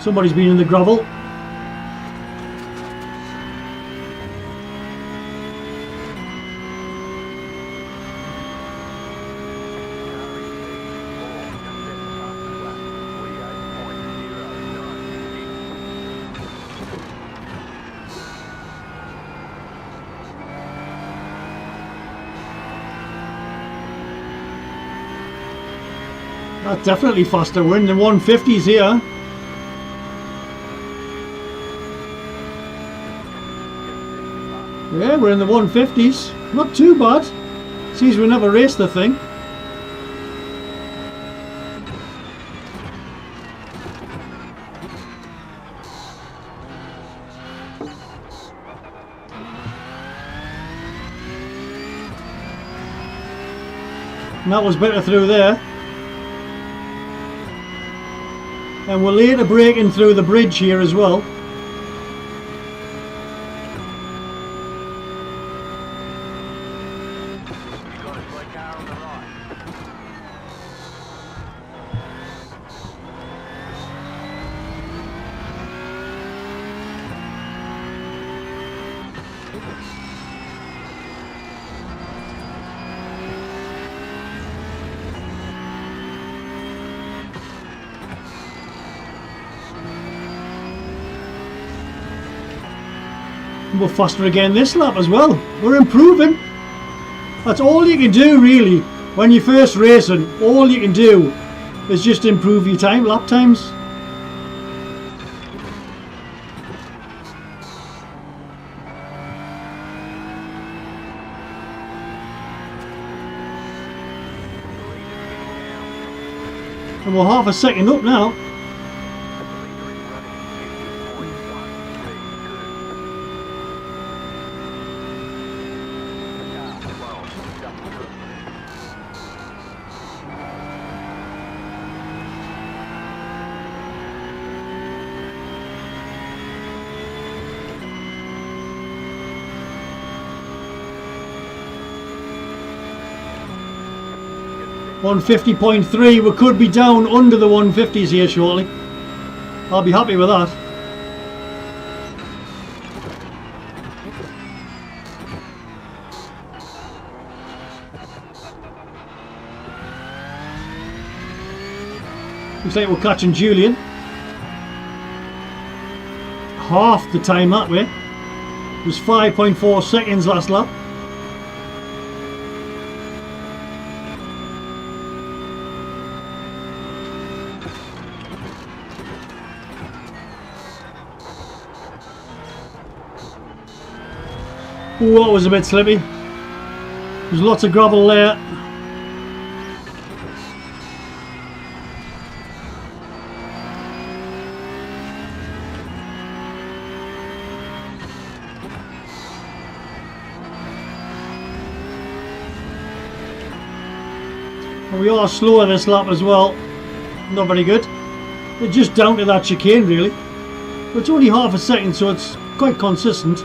Somebody's been in the gravel. That's definitely faster. We're in the 150s here. Yeah, we're in the 150s. Not too bad. Seems we never raced the thing. And that was better through there. And we're later breaking through the bridge here as well. You've got a slow car on the right. We're faster again this lap as well. We're improving. That's all you can do really when you're first racing. All you can do is just improve your lap times. And we're half a second up now. One 150.3, we could be down under the 150s here shortly. I'll be happy with that. Looks like we're catching Julian. Half the time that way. It was 5.4 seconds last lap. Oh, that was a bit slippy. There's lots of gravel there. And we are slower this lap as well. Not very good. They're just down to that chicane really. But it's only half a second, so it's quite consistent.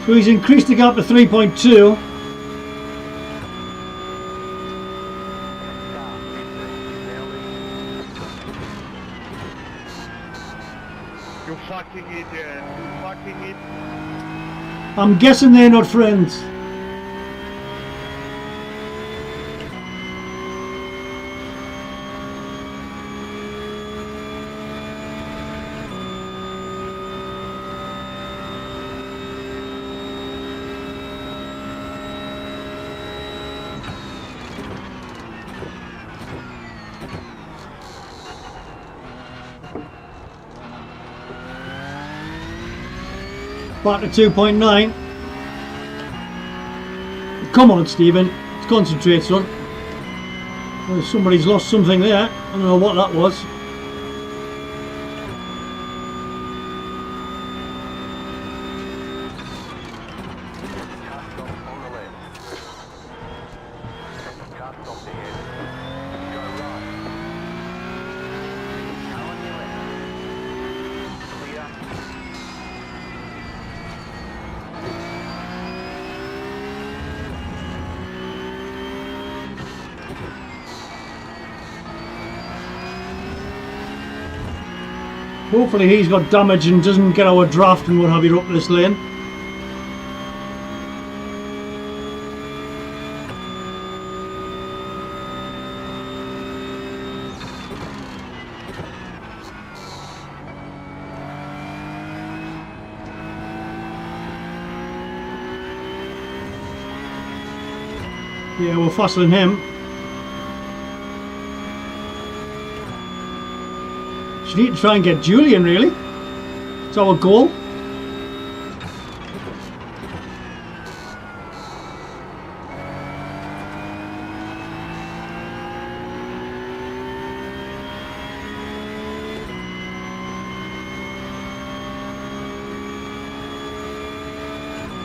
So he's increased the gap to 3.2. You fucking idiot. You fucking idiot. I'm guessing they're not friends. Back to 2.9. Come on, Stephen. Let's concentrate, son. Well, somebody's lost something there. I don't know what that was. Hopefully he's got damage and doesn't get our draft and what have you up this lane. Yeah, we're faster than him. Just need to try and get Julian, really. It's our goal.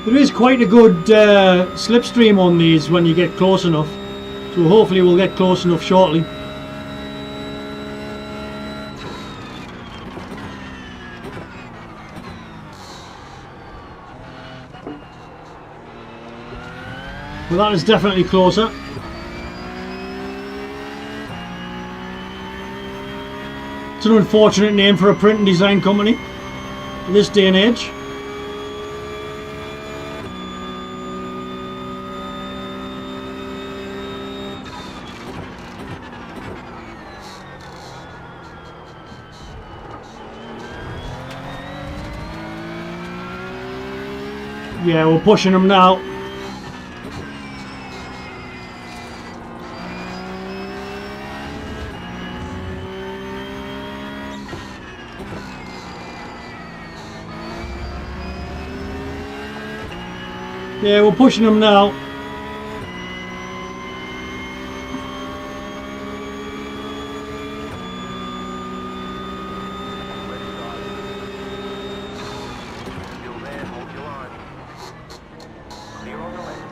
There is quite a good slipstream on these when you get close enough, so hopefully we'll get close enough shortly. Well, that is definitely closer. It's an unfortunate name for a print and design company in this day and age. Yeah, we're pushing them now. Yeah, we're pushing them now. Still there, hold your line. Clear on the left.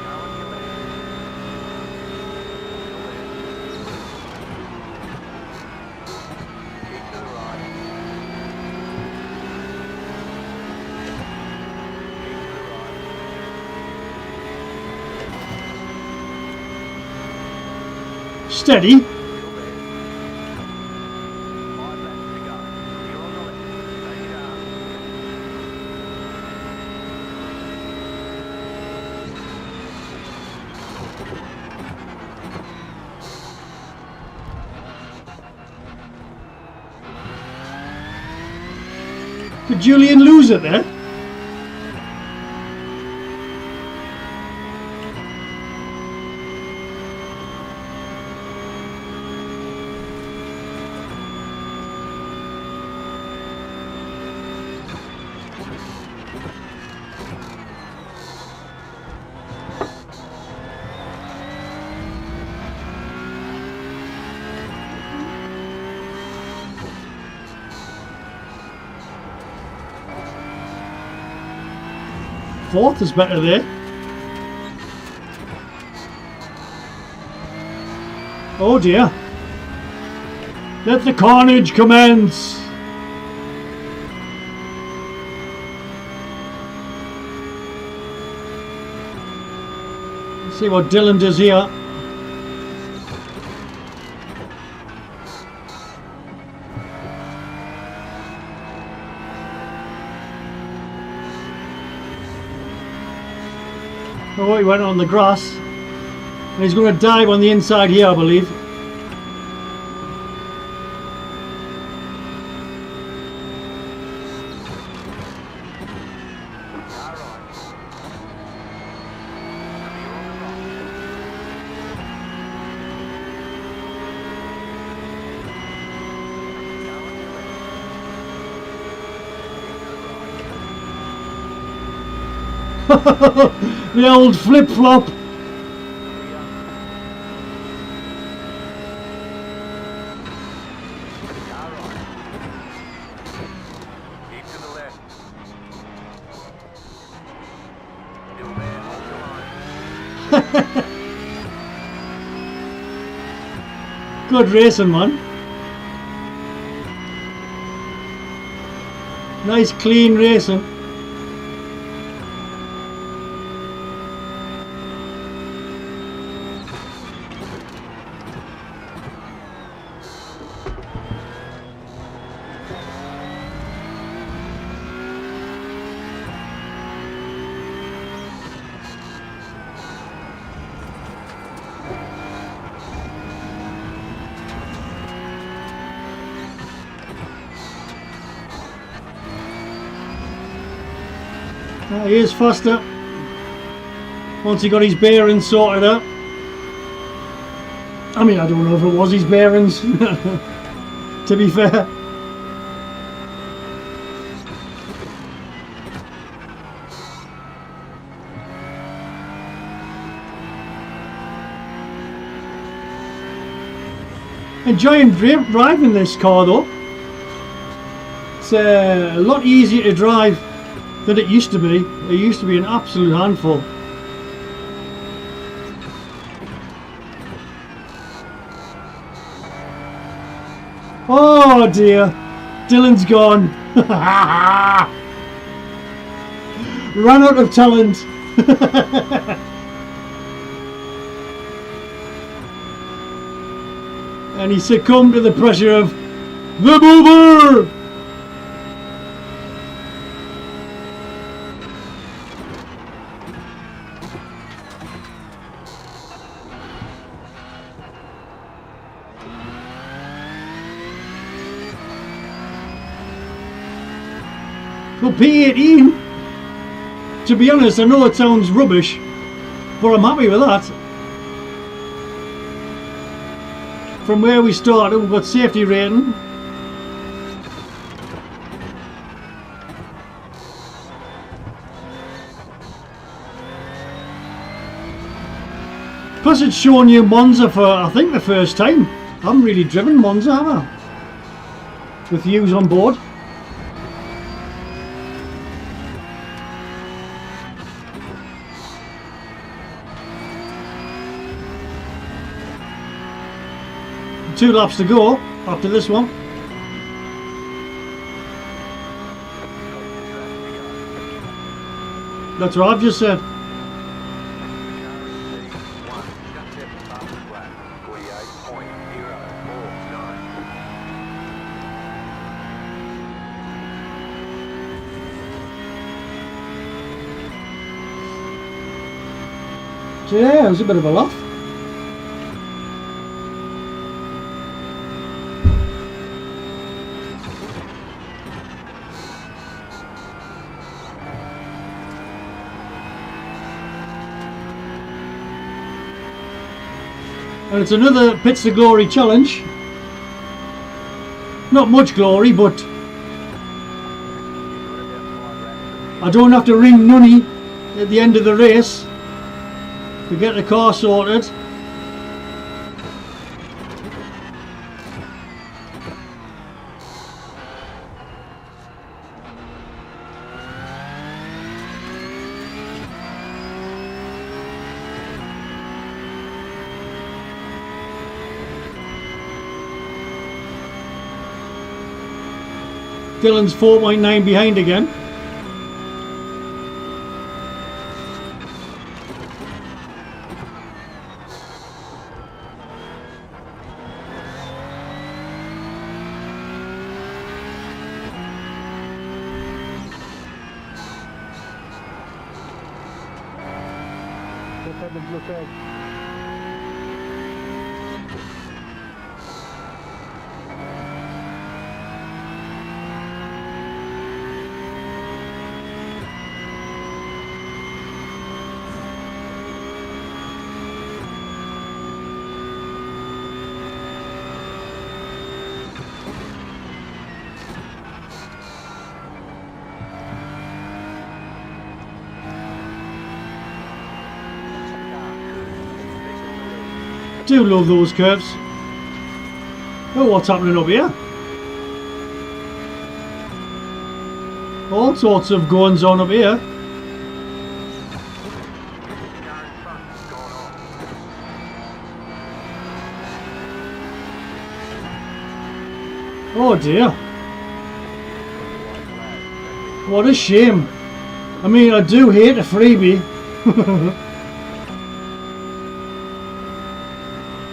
Now on your left. Keep to the right. Keep to the right. Steady. Still there. 5 laps to go. Clear on the left. Take it out. Did Julian lose it there? Fourth is better there. Oh dear. Let the carnage commence. Let's see what Dylan does here. Oh, he went on the grass. And he's going to dive on the inside here, I believe. The old flip-flop. Keep to the left. Still there, hold your line. Good racing, man. Nice clean racing. He is faster once he got his bearings sorted out. I mean, I don't know if it was his bearings, to be fair. Enjoying driving this car though. It's a lot easier to drive than it used to be. It used to be an absolute handful. Oh dear, Dylan's gone. Ran out of talent. And he succumbed to the pressure of the mover. Well, P18, to be honest, I know it sounds rubbish, but I'm happy with that. From where we started, we've got safety rating. Plus it's showing you Monza for, I think, the first time. I haven't really driven Monza, have I? With yous on board. Two laps to go after this one. That's what I've just said. So yeah, it was a bit of a laugh. And it's another Pits to Glory challenge. Not much glory, but I don't have to ring Nunny at the end of the race to get the car sorted. Dylan's 4.9 behind again. Do love those curves. Oh, what's happening up here? All sorts of goings on up here. Oh dear. What a shame. I mean, I do hate a freebie.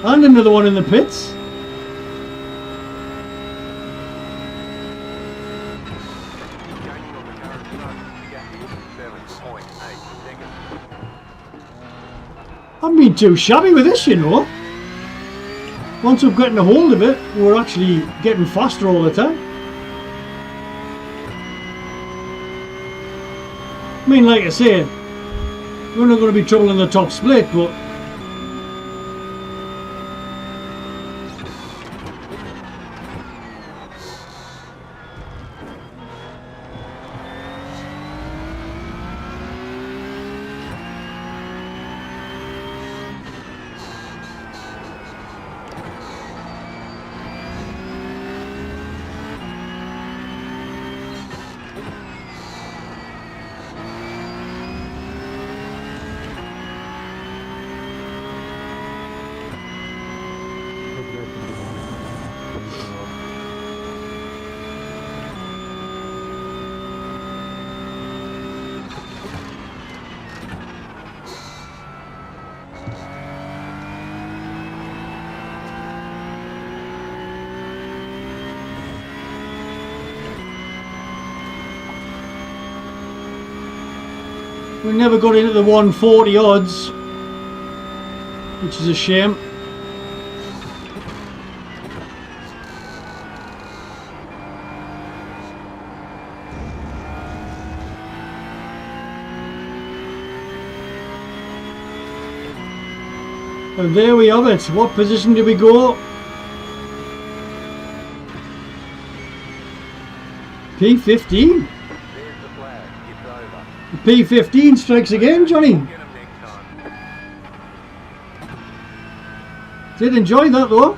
And another one in the pits. Gaining on the current zone. Gap is 7.8 seconds. I haven't been too shabby with this, you know. Once we're getting a hold of it, we're actually getting faster all the time. I mean, like I say, we're not going to be trouble in the top split, but we never got into the 140 odds, which is a shame. And there we have it. What position did we go? P15. There's the flag. It's over. P15 strikes again, Johnny. Get them next time. Did enjoy that though.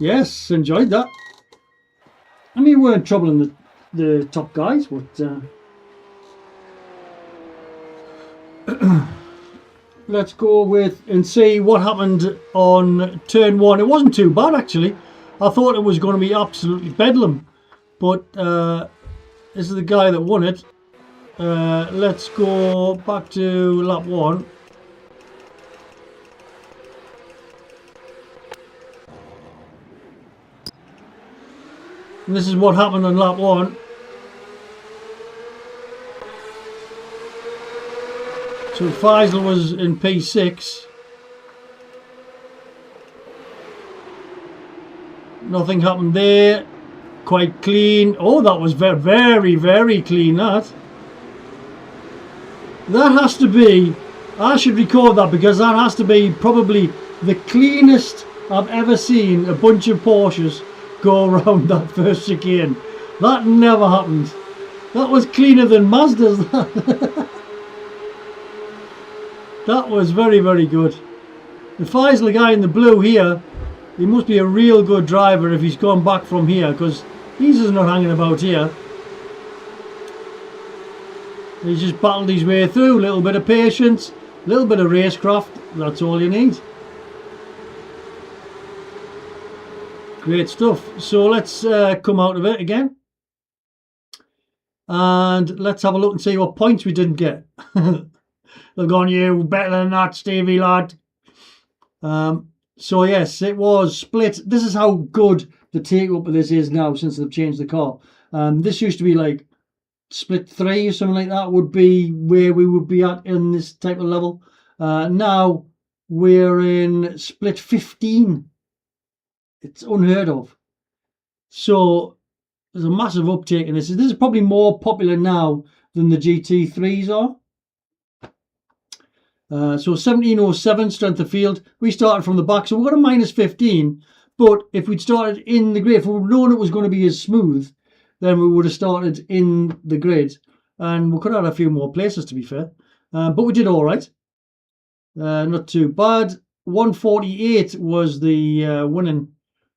Yes, enjoyed that. I mean, we weren't troubling the top guys, but let's go with and see what happened on turn one. It wasn't too bad actually. I thought it was going to be absolutely bedlam, but this is the guy that won it. Let's go back to lap one. And this is what happened on lap one. So Faisal was in P6. Nothing happened there. Quite clean. Oh, that was very, very, very clean, that. That has to be, I should record that because that has to be probably the cleanest I've ever seen a bunch of Porsches go around that first chicane. That never happened. That was cleaner than Mazda's. That was very, very good. The Faisal guy in the blue here, he must be a real good driver if he's gone back from here, because he's just not hanging about here. He's just battled his way through. A little bit of patience, a little bit of racecraft. That's all you need. Great stuff. So let's come out of it again. And let's have a look and see what points we didn't get. They're going, you better than that, Stevie lad. So yes, it was split. This is how good the take-up of this is now since they've changed the car. This used to be like split 3 or something like that would be where we would be at in this type of level. Now we're in split 15. It's unheard of. So there's a massive uptake in this. This is probably more popular now than the GT3s are. So 1707 strength of field. We started from the back, so we've got a minus 15. But if we'd started in the grid, if we'd known it was going to be as smooth, then we would have started in the grid. And we could have had a few more places, to be fair. But we did all right. Not too bad. 148 was the winning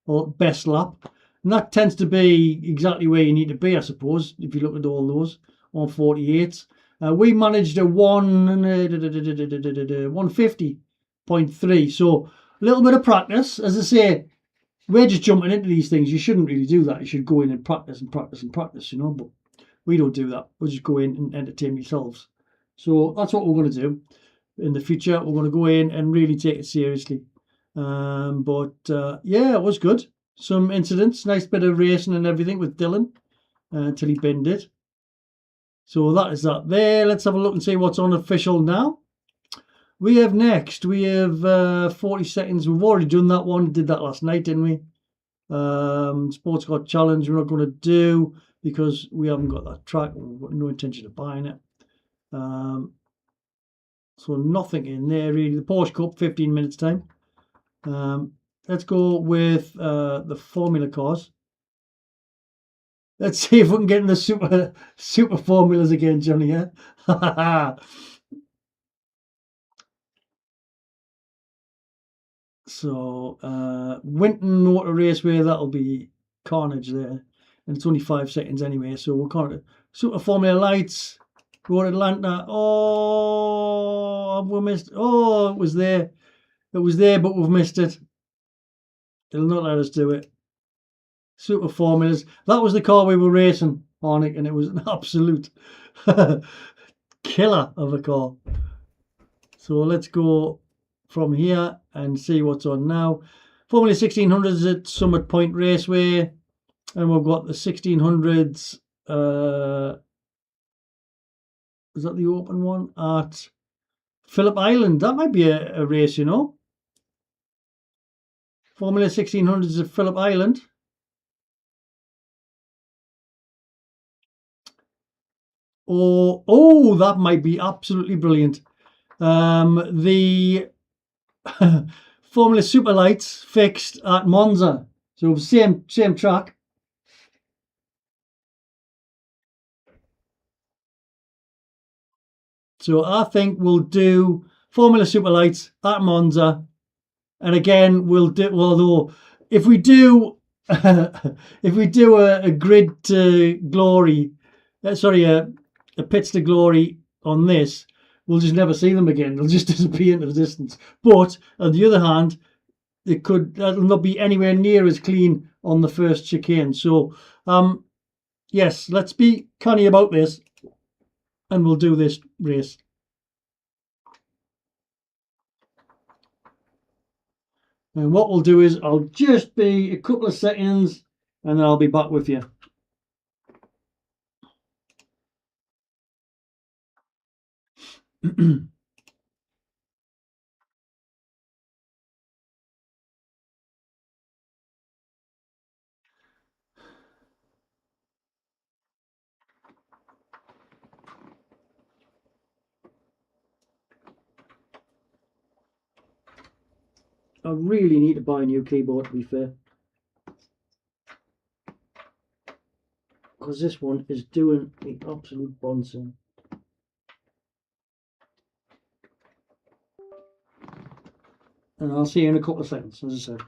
or best lap. And that tends to be exactly where you need to be, I suppose, if you look at all those on 48s. We managed a 150.3. So a little bit of practice. As I say, we're just jumping into these things. You shouldn't really do that. You should go in and practice and practice and practice, you know. But we don't do that. We'll just go in and entertain yourselves. So that's what we're going to do in the future. We're going to go in and really take it seriously. Yeah, it was good. Some incidents, nice bit of racing and everything with Dylan until he binned it. So that is that there. Let's have a look and see what's on official now. We have 40 seconds. We've already done that one. Did that last night, didn't we? Sports Car Challenge we're not going to do because we haven't got that track. We've got no intention of buying it. So nothing in there really. The Porsche Cup, 15 minutes time. Let's go with the Formula cars. Let's see if we can get in the super formulas again, Johnny. Yeah. So Winton Motor Raceway, that'll be carnage there, and it's only 5 seconds anyway. So we'll call it Super Formula Lights. Road Atlanta. Oh, we missed. Oh, it was there. It was there, but we've missed it. They'll not let us do it. Super Formulas. That was the car we were racing on it, and it was an absolute killer of a car. So let's go from here and see what's on now. Formula 1600s at Summit Point Raceway, and we've got the 1600s. Is that the open one at Phillip Island? That might be a race, you know. Formula 1600s at Phillip Island. Oh, that might be absolutely brilliant. The Formula Super Lights fixed at Monza. So same track. So I think we'll do Formula Super Lights at Monza. And again, we'll do, although if we do if we do a grid to glory, a pits to glory on this, we'll just never see them again. They'll just disappear into the distance. But on the other hand, that'll not be anywhere near as clean on the first chicane. So yes, let's be canny about this, and we'll do this race. And what we'll do is I'll just be a couple of seconds, and then I'll be back with you. I really need to buy a new keyboard, to be fair, because this one is doing the absolute bouncing. And I'll see you in a couple of seconds, as I said.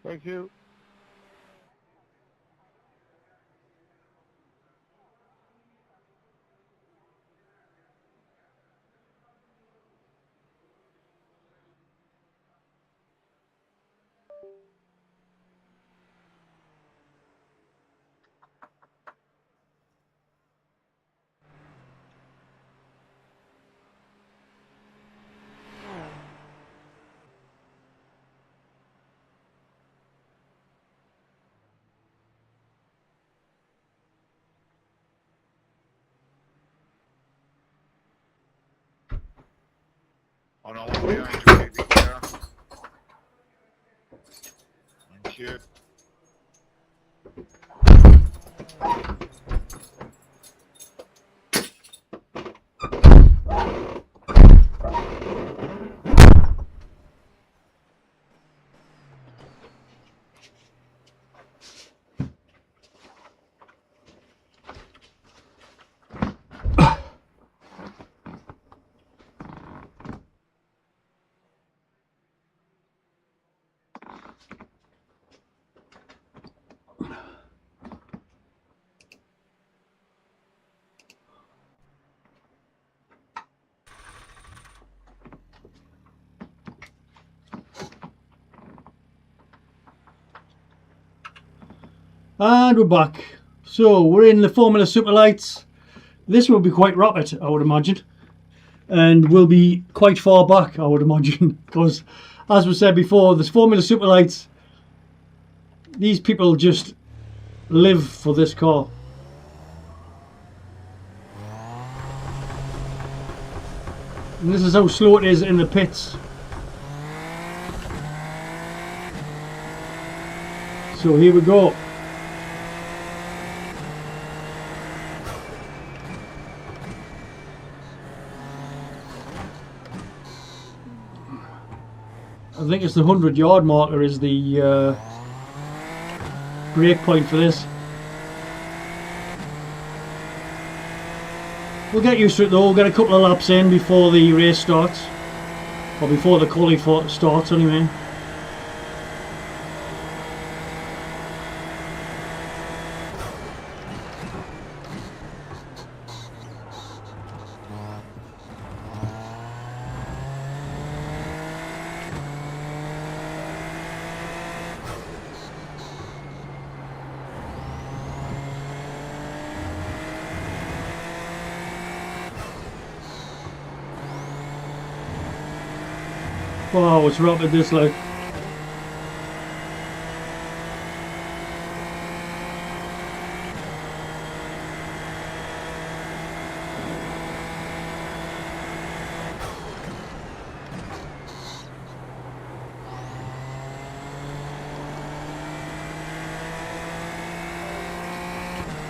Thank you. On all the way behind you, baby, clear. Thank you. And we're back. So we're in the Formula Superlights. This will be quite rapid, I would imagine, and will be quite far back, I would imagine, because as we said before, this Formula Superlights, these people just live for this car. And this is how slow it is in the pits. So here we go. I think it's the 100-yard marker is the break point for this. We'll get used to it though. We'll get a couple of laps in before the race starts, or before the quali starts anyway. Wow, it's rapid this like.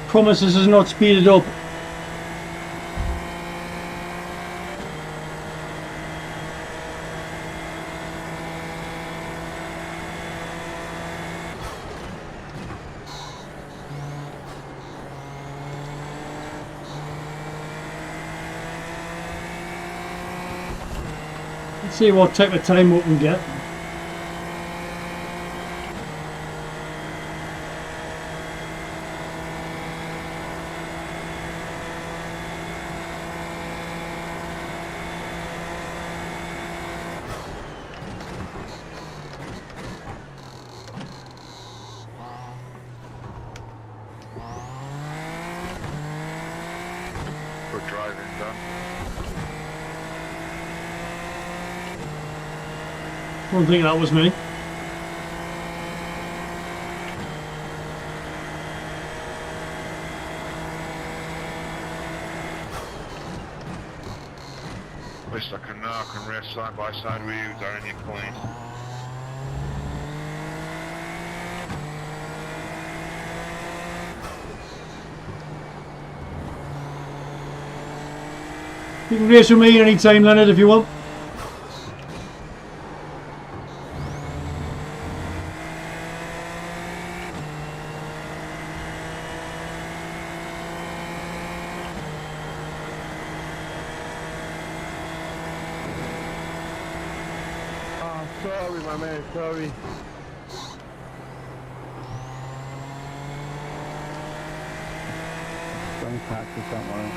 Promise this is not speeded up. Let's see what type of time we can get. Good driving, done. Don't think that was me. At least I can race side by side with you, Darren, you're clean. You can race with me anytime, Leonard, if you want. Sorry, my man, sorry. taxi somewhere.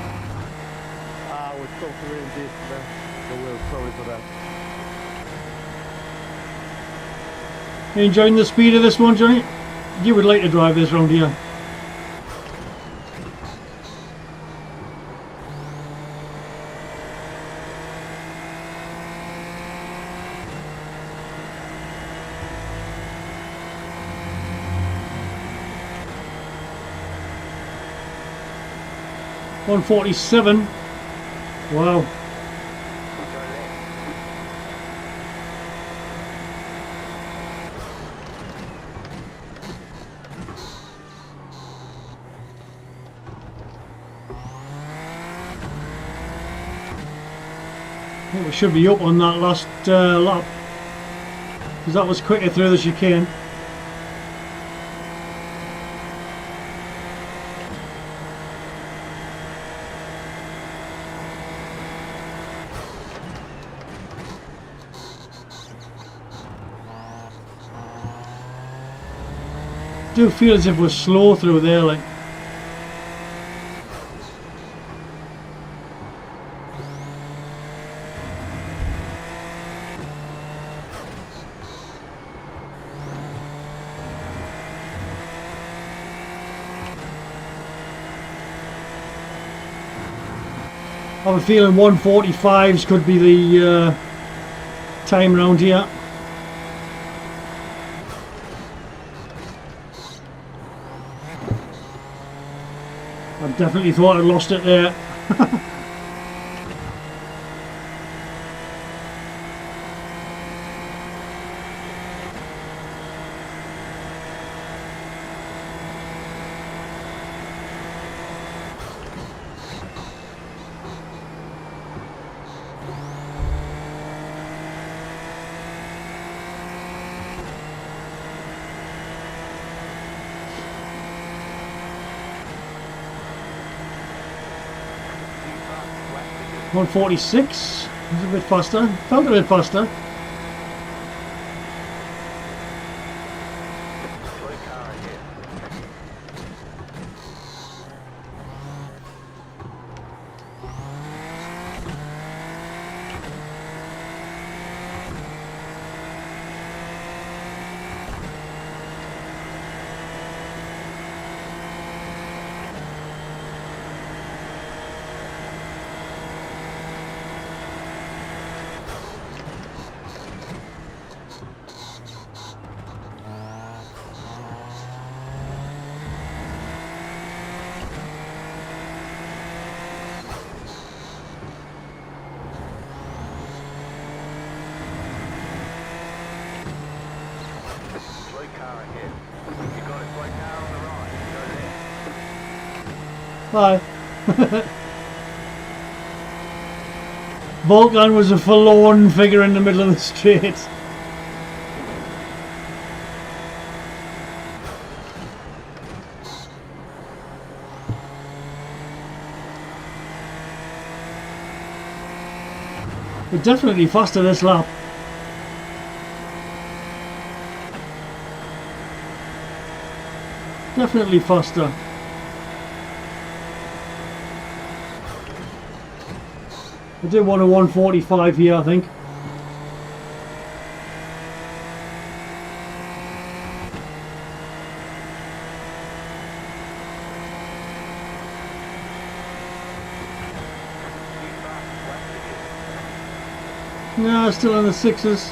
We're still 3 and deep today. So we're sorry for that. You enjoying the speed of this one, Johnny? You would like to drive this round here. $147. Wow. I think we should be up on that last lap, because that was quicker through the chicane. I do feel as if we're slow through there, like. I have a feeling 145s could be the time round here. I definitely thought I'd lost it there. Keep up, west of you. 146. It's a bit faster. Felt a bit faster. Blue car ahead. Blue car ahead. You got it, blue car on the right. Go there. Bye. Volkan was a forlorn figure in the middle of the straight. We're definitely faster this lap. Definitely faster. I did want a 145 here, I think. Keep up, west of you. No, still in the sixes.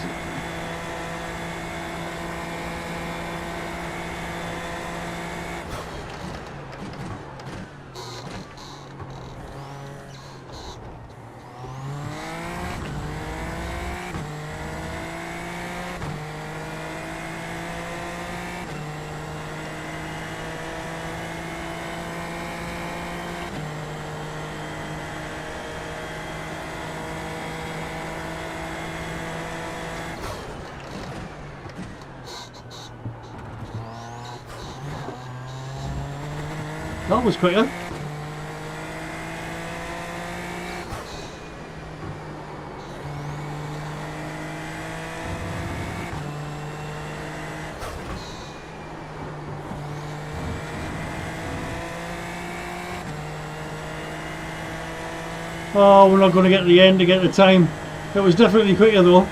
That was quicker. Oh, we're not going to get to the end to get the time. It was definitely quicker though.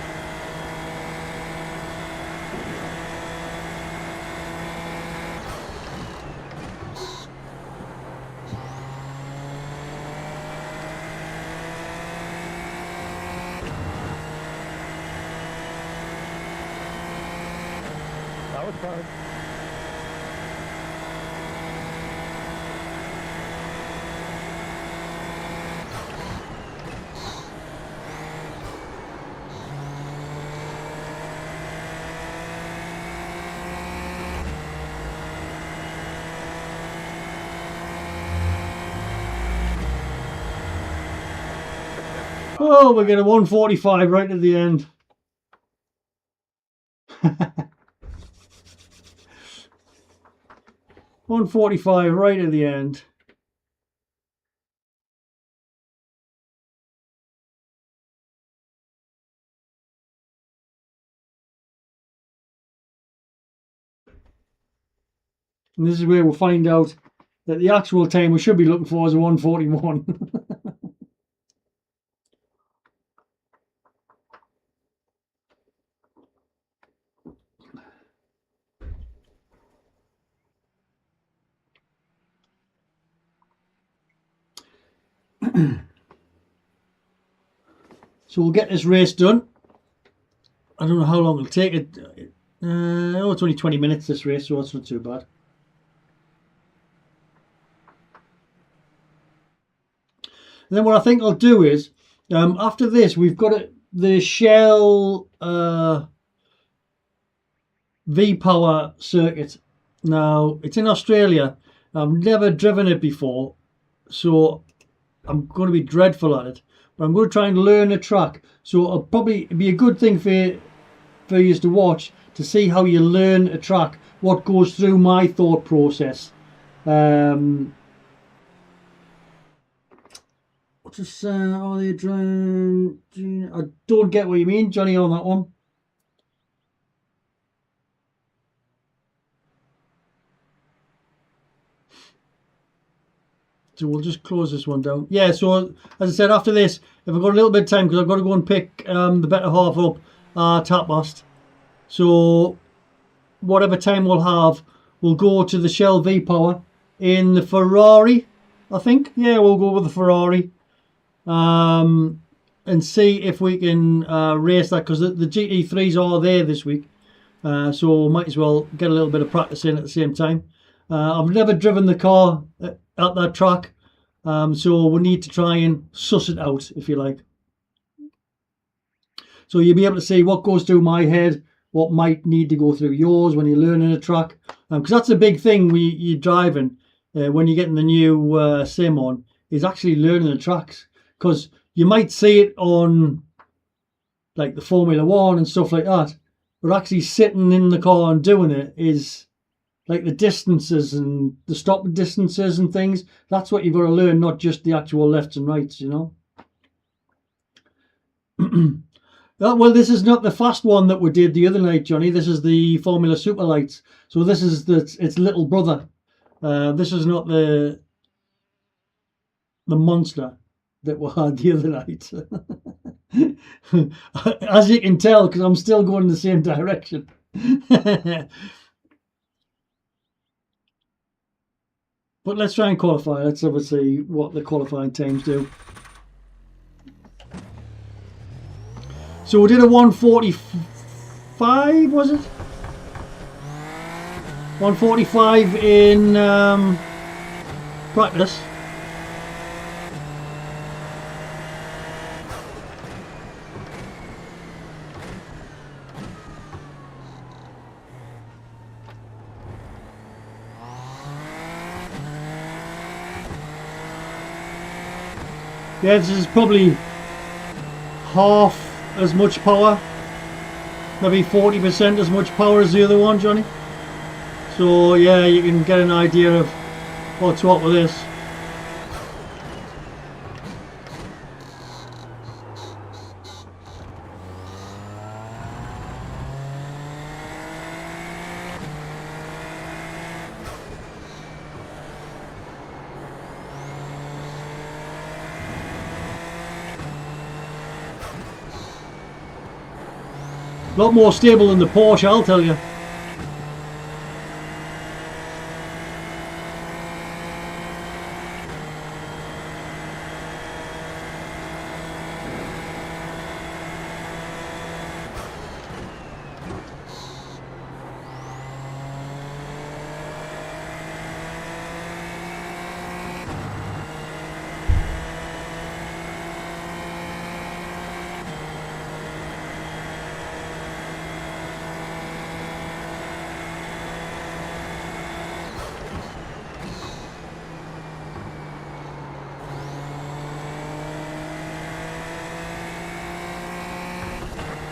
That was fun. Oh, we get a 145 right at the end. 145 right at the end. And this is where we'll find out that the actual time we should be looking for is a 141. So we'll get this race done. I don't know how long it'll take it. Oh, it's only 20 minutes this race, so it's not too bad. And then what I think I'll do is, after this, we've got the Shell V-Power circuit. Now, it's in Australia. I've never driven it before, so I'm going to be dreadful at it. But I'm going to try and learn a track. So it'll probably be a good thing for you to watch to see how you learn a track, what goes through my thought process. What's this? Are they driving? I don't get what you mean, Johnny, on that one. So we'll just close this one down. Yeah, so as I said, after this, if I've got a little bit of time, because I've got to go and pick the better half up Tapmast. So whatever time we'll have, we'll go to the Shell V-Power in the Ferrari, I think. Yeah, we'll go with the Ferrari. And see if we can race that, because the GT3s are there this week. So might as well get a little bit of practice in at the same time. I've never driven the car at that track, so we need to try and suss it out, if you like. So you'll be able to see what goes through my head, what might need to go through yours when you're learning a track. Because that's a big thing when you're driving, when you're getting the new sim on, is actually learning the tracks. Because you might see it on like the Formula 1 and stuff like that, but actually sitting in the car and doing it is like the distances and the stop distances and things. That's what you've got to learn, not just the actual lefts and rights, you know. Well, this is not the fast one that we did the other night, Johnny. This is the Formula Super Lights. So this is its little brother. This is not the monster that we had the other night. As you can tell, because I'm still going in the same direction. But let's try and qualify. Let's obviously what the qualifying times do. So we did a 145, was it? 145 in practice. Yeah, this is probably half as much power, maybe 40% as much power as the other one, Johnny. So yeah, you can get an idea of what's what with this. A lot more stable than the Porsche, I'll tell you.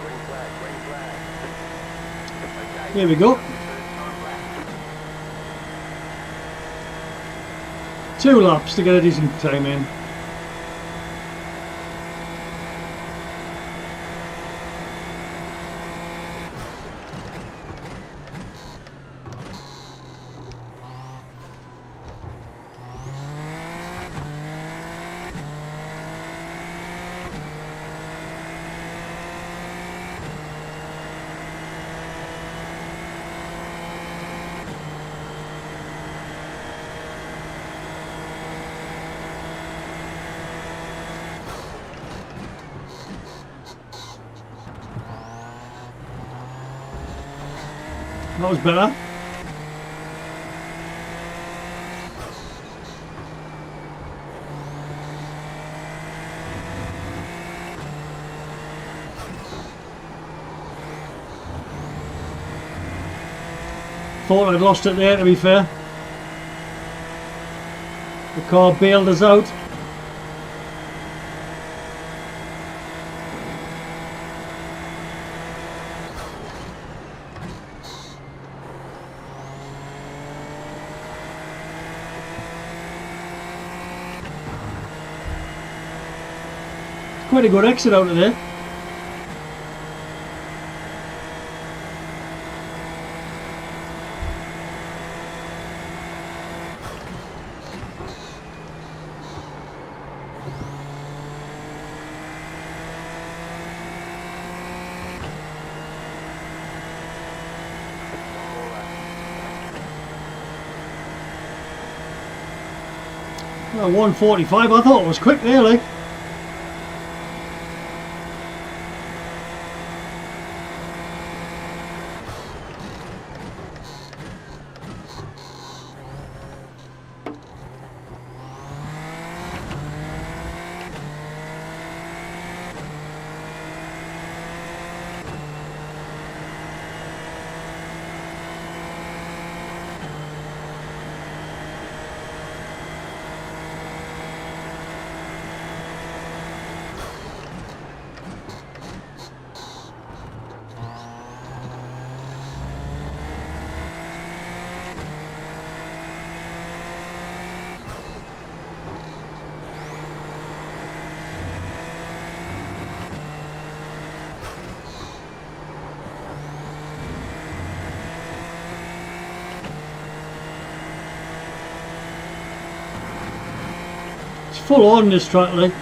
Green flag, green flag. Okay. Here we go. First time left. 2 laps to get a decent time in. That was better. Thought I'd lost it there, to be fair. The car bailed us out. Quite a good exit out of there. Well, 145, I thought it was quick there, like. It's full on this track, like.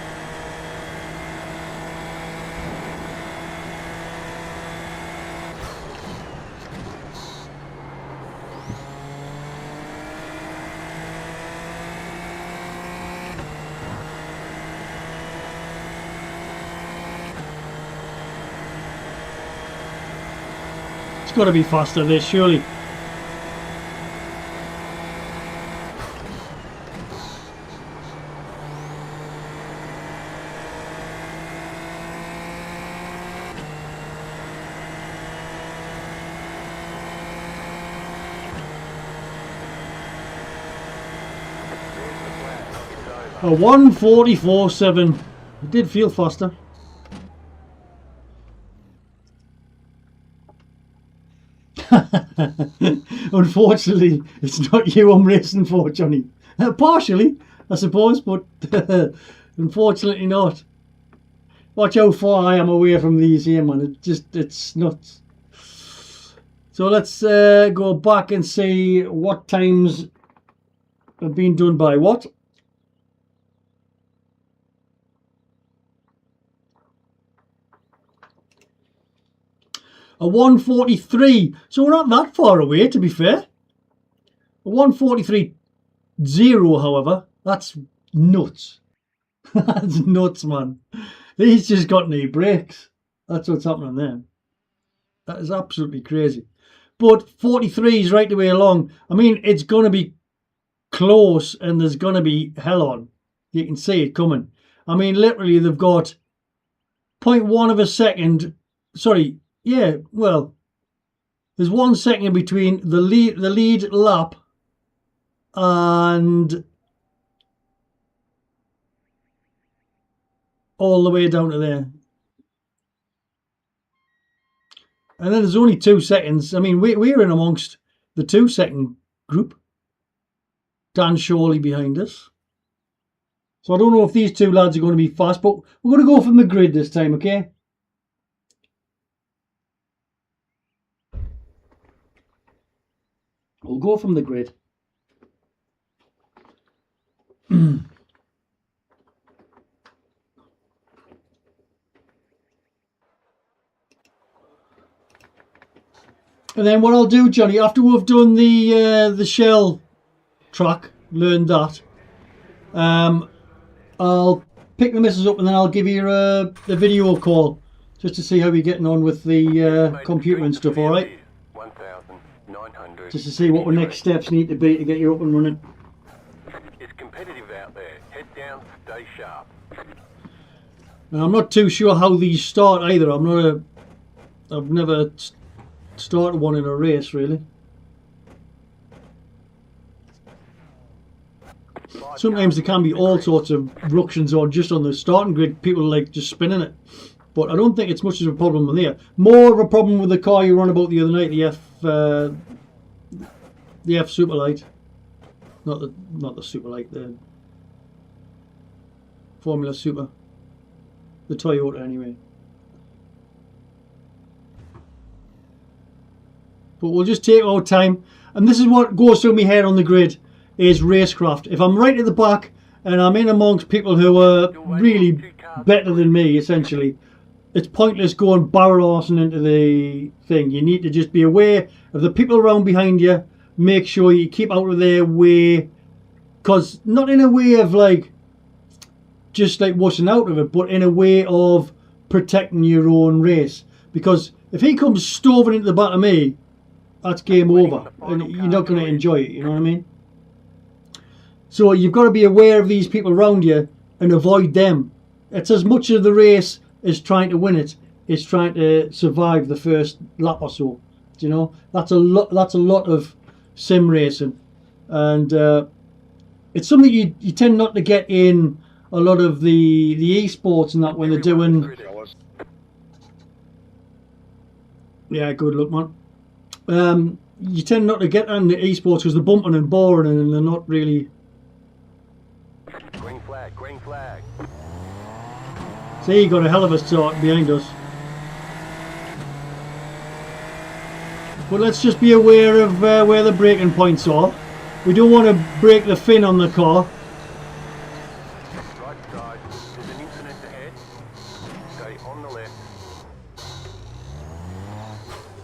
It's got to be faster this, surely. A 144.7. It did feel faster. Unfortunately, it's not you I'm racing for, Johnny. Partially, I suppose, but unfortunately not. Watch how far I am away from these here, man. It's nuts. So let's go back and see what times have been done by what. A 143. So we're not that far away, to be fair. A 143.0, however, that's nuts. That's nuts, man. He's just got knee brakes. That's what's happening there. That is absolutely crazy. But 43 is right the way along. I mean, it's going to be close and there's going to be hell on. You can see it coming. I mean, literally, they've got 0.1 of a second. Sorry, yeah, well, there's 1 second between the lead lap and all the way down to there. And then there's only 2 seconds. I mean, we're in amongst the 2 second group. Dan Shawley behind us. So I don't know if these two lads are going to be fast, but we're going to go from the grid this time, okay? We'll go from the grid. And then what I'll do, Johnny, after we've done the shell track, learned that, I'll pick the missus up and then I'll give you a video call just to see how you're getting on with the computer and stuff, alright? Just to see what the next steps need to be to get you up and running. It's competitive out there. Head down, stay sharp. And I'm not too sure how these start either. I've never started one in a race, really. Sometimes there can be all sorts of ructions or just on the starting grid, people like just spinning it. But I don't think it's much of a problem with there. More of a problem with the car you were on about the other night, the F Superlight. Not the Superlight, the Formula Super. The Toyota anyway. But we'll just take our time. And this is what goes through my head on the grid, is racecraft. If I'm right at the back and I'm in amongst people who are really better than me, essentially, it's pointless going barrel arsing into the thing. You need to just be aware of the people around behind you. Make sure you keep out of their way. Because not in a way of like, just like washing out of it, but in a way of protecting your own race. Because if he comes stoving into the back of me, that's game over. And you're not going to enjoy it, you know what I mean? So you've got to be aware of these people around you and avoid them. It's as much of the race as trying to win it. It's trying to survive the first lap or so. Do you know? That's a lot of sim racing. And it's something you tend not to get in a lot of the esports and that when they're doing... Yeah, good luck, man. You tend not to get on the esports because they're bumping and boring and they're not really... Green flag, green flag. See, you got a hell of a start behind us. But let's just be aware of where the braking points are. We don't want to break the fin on the car. Right side, there's an incident ahead. Stay on the left.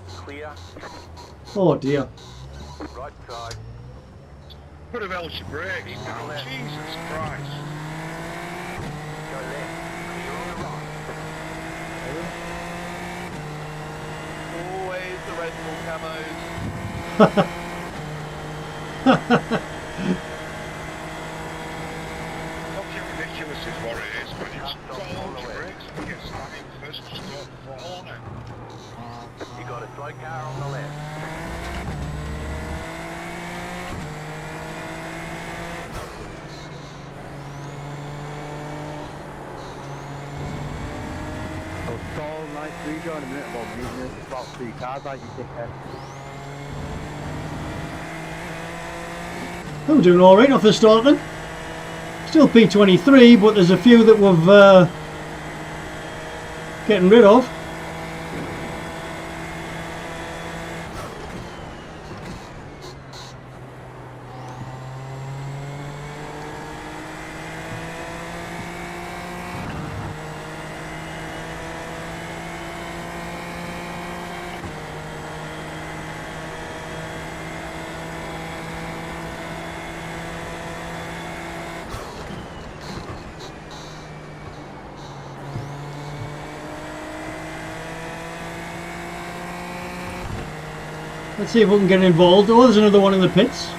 Clear. Oh dear. Right side. Put a belch your brakes down. Jesus Christ. Go left. Clear on the right. Always the Red Bull camos. Fucking ridiculous is what it is, but it's got belch your brakes and get starting first to stop for honor. You got a slow car on the left. So stall, nice rejoin in a minute about meeting us. About 3 cars, like you dickhead. Oh, we're doing alright off the start then. Still P23, but there's a few that we've getting rid of. Let's see if we can get involved. Oh, there's another one in the pits.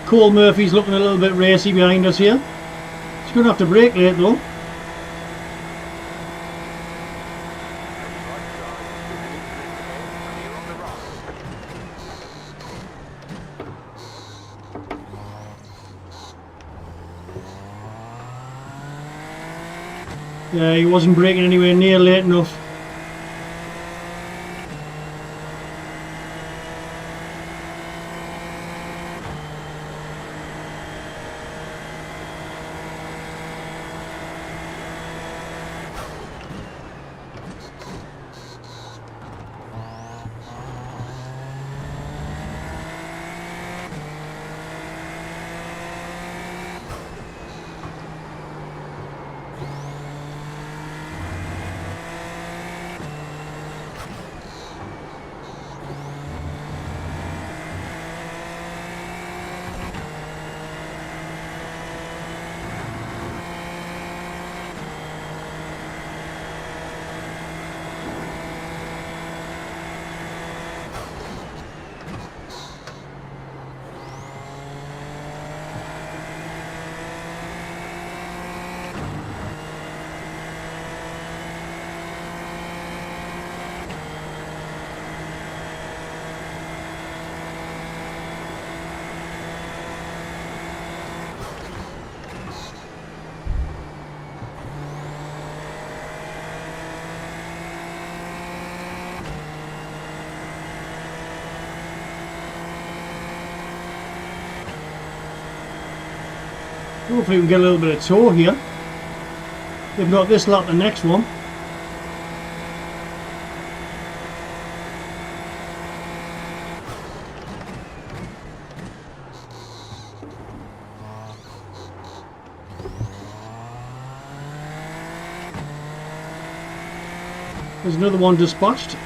Cole Murphy's looking a little bit racy behind us here. He's going to have to brake late though. Yeah, he wasn't braking anywhere near late enough. Hopefully we can get a little bit of tow here. If not this lap, the next one. There's another one dispatched.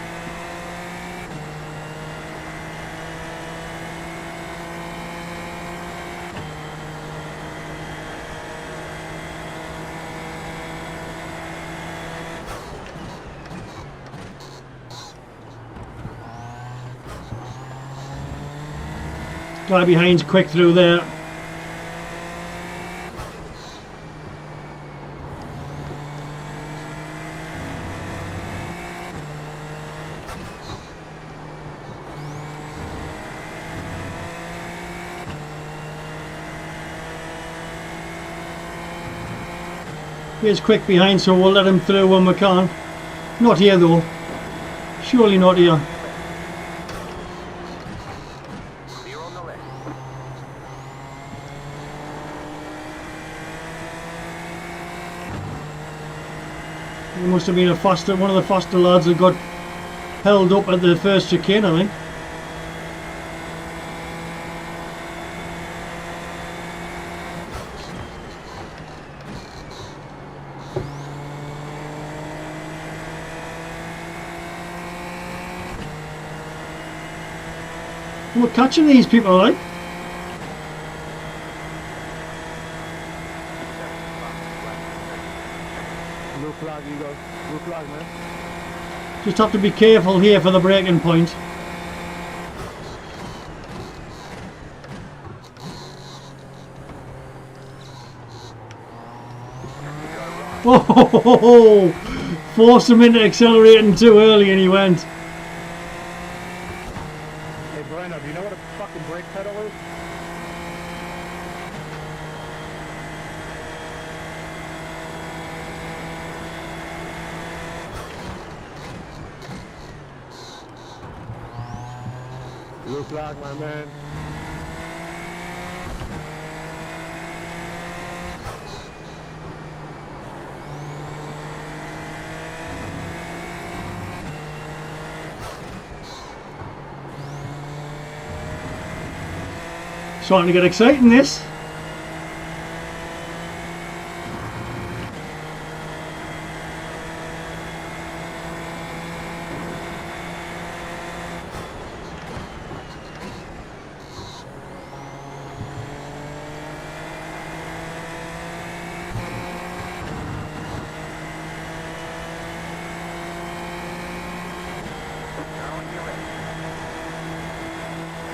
Guy behind's quick through there. He's quick behind, so we'll let him through when we can. Not here though. Surely not here. Clear on the left. He must have been one of the faster lads that got held up at the first chicane, I think. We're catching these people, right? Blue flag, you go. Blue flag, man. Just have to be careful here for the braking point. Oh, forced him into accelerating too early and he went. Hey, Breno, do you know what a fucking brake pedal is? Blue flag, my man. Starting to get exciting, this. Now your left.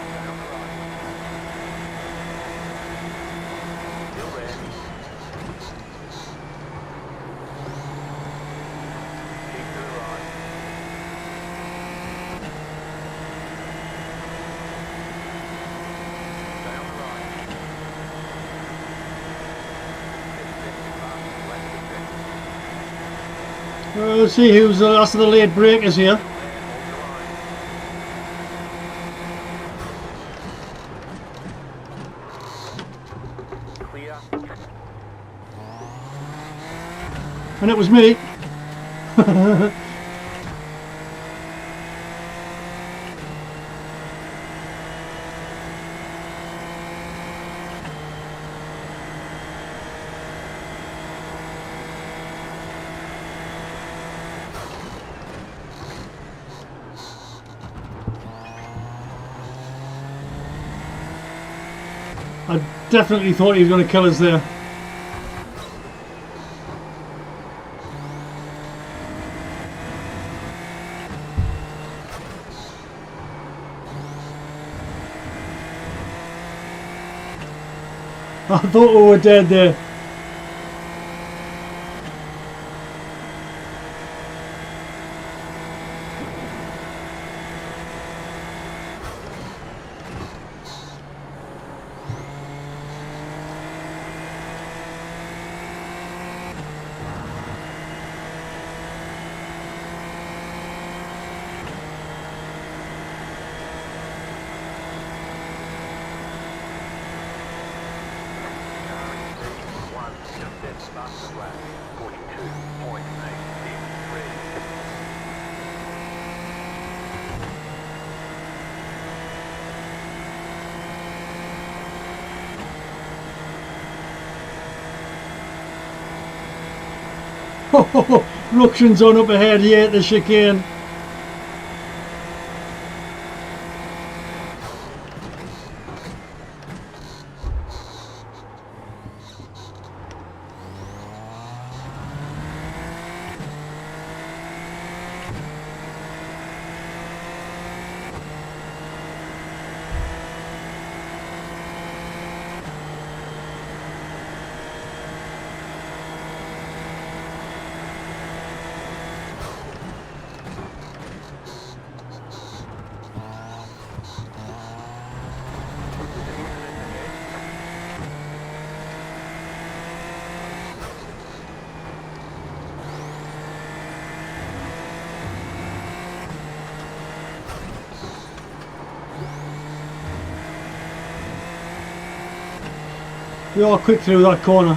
Stay on the right. Still there. Keep to the right. Stay on the right. Let's see who's the last of the late breakers here. Clear. And it was me. I definitely thought he was going to kill us there. I thought we were dead there. Master flat, 42.863. Ruction's on up ahead here at the chicane. We are quick through that corner.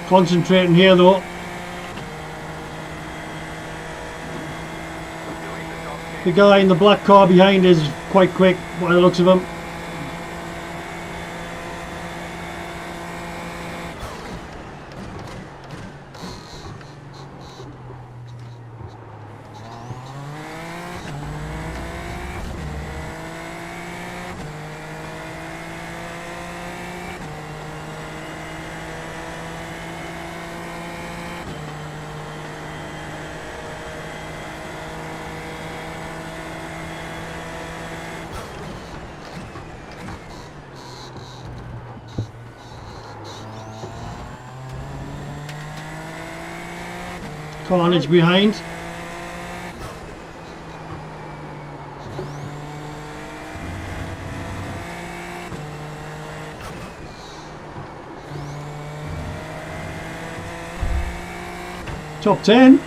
Concentrating here though. The guy in the black car behind is quite quick by the looks of him. Carnage behind. Top 10.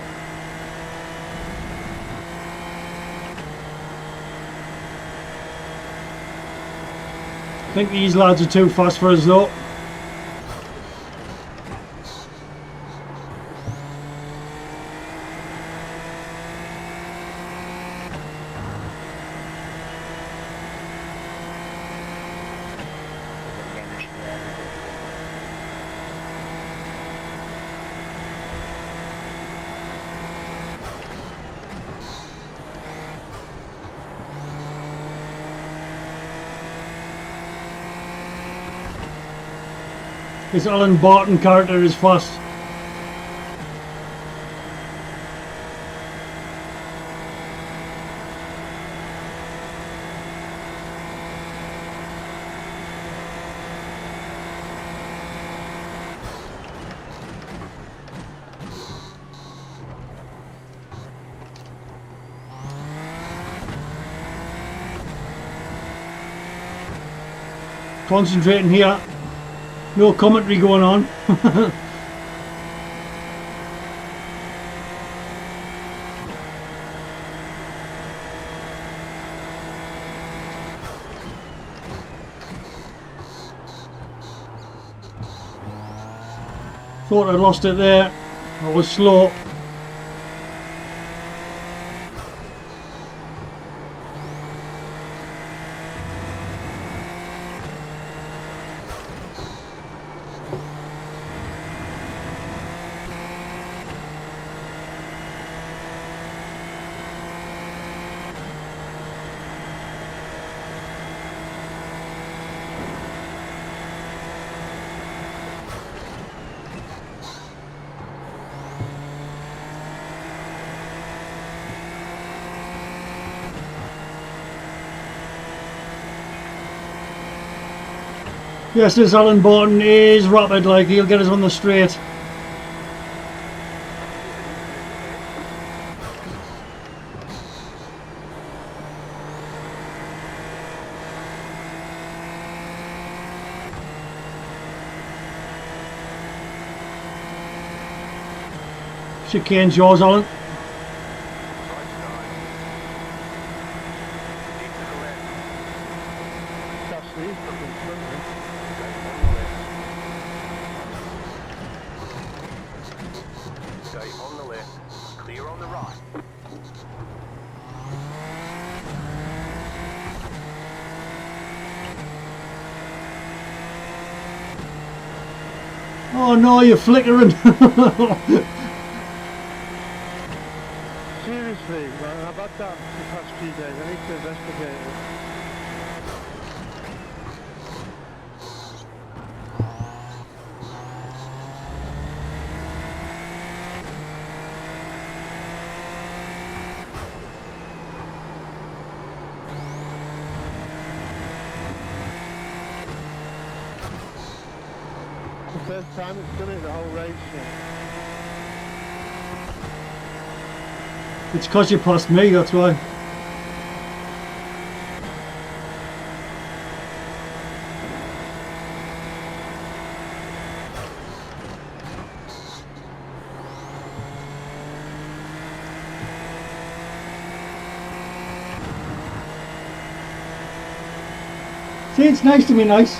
I think these lads are too fast for us though. This Alan Barton character is fast. Concentrating here. No commentary going on. Thought I'd lost it there. I was slow. Yes, this Alan Barton is rapid, like he'll get us on the straight. Chicane's yours, Alan. Stay on the left, clear on the right. Oh no, you're flickering. Seriously, man, I've had that the past few days. I need to investigate it. The first time it's done it the whole race. Yeah. It's because you passed me, that's why. See, it's nice to be nice.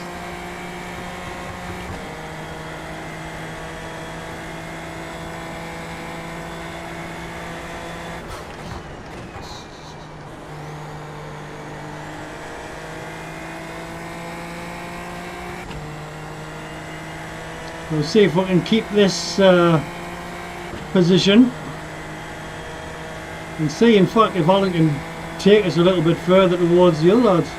We'll see if we can keep this position and see, in fact, if Alan can take us a little bit further towards the other lads.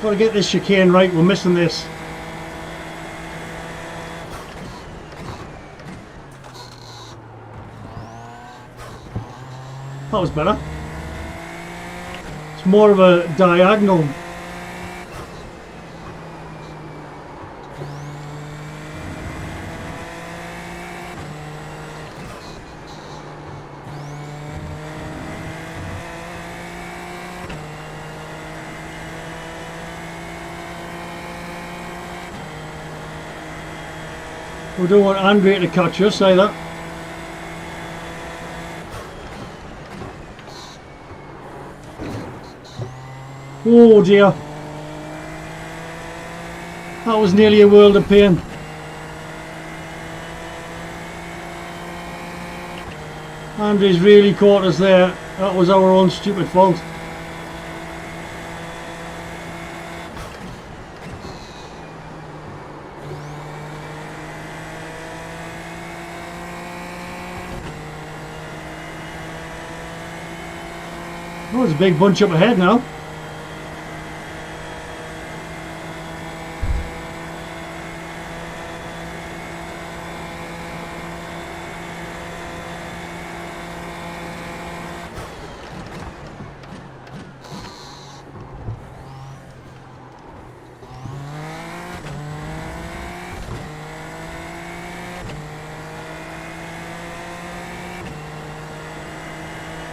Got to get this chicane right, we're missing this. That was better. It's more of a diagonal. We don't want Andre to catch us either. Oh dear. That was nearly a world of pain. Andre's really caught us there. That was our own stupid fault. Oh, there's a big bunch up ahead now.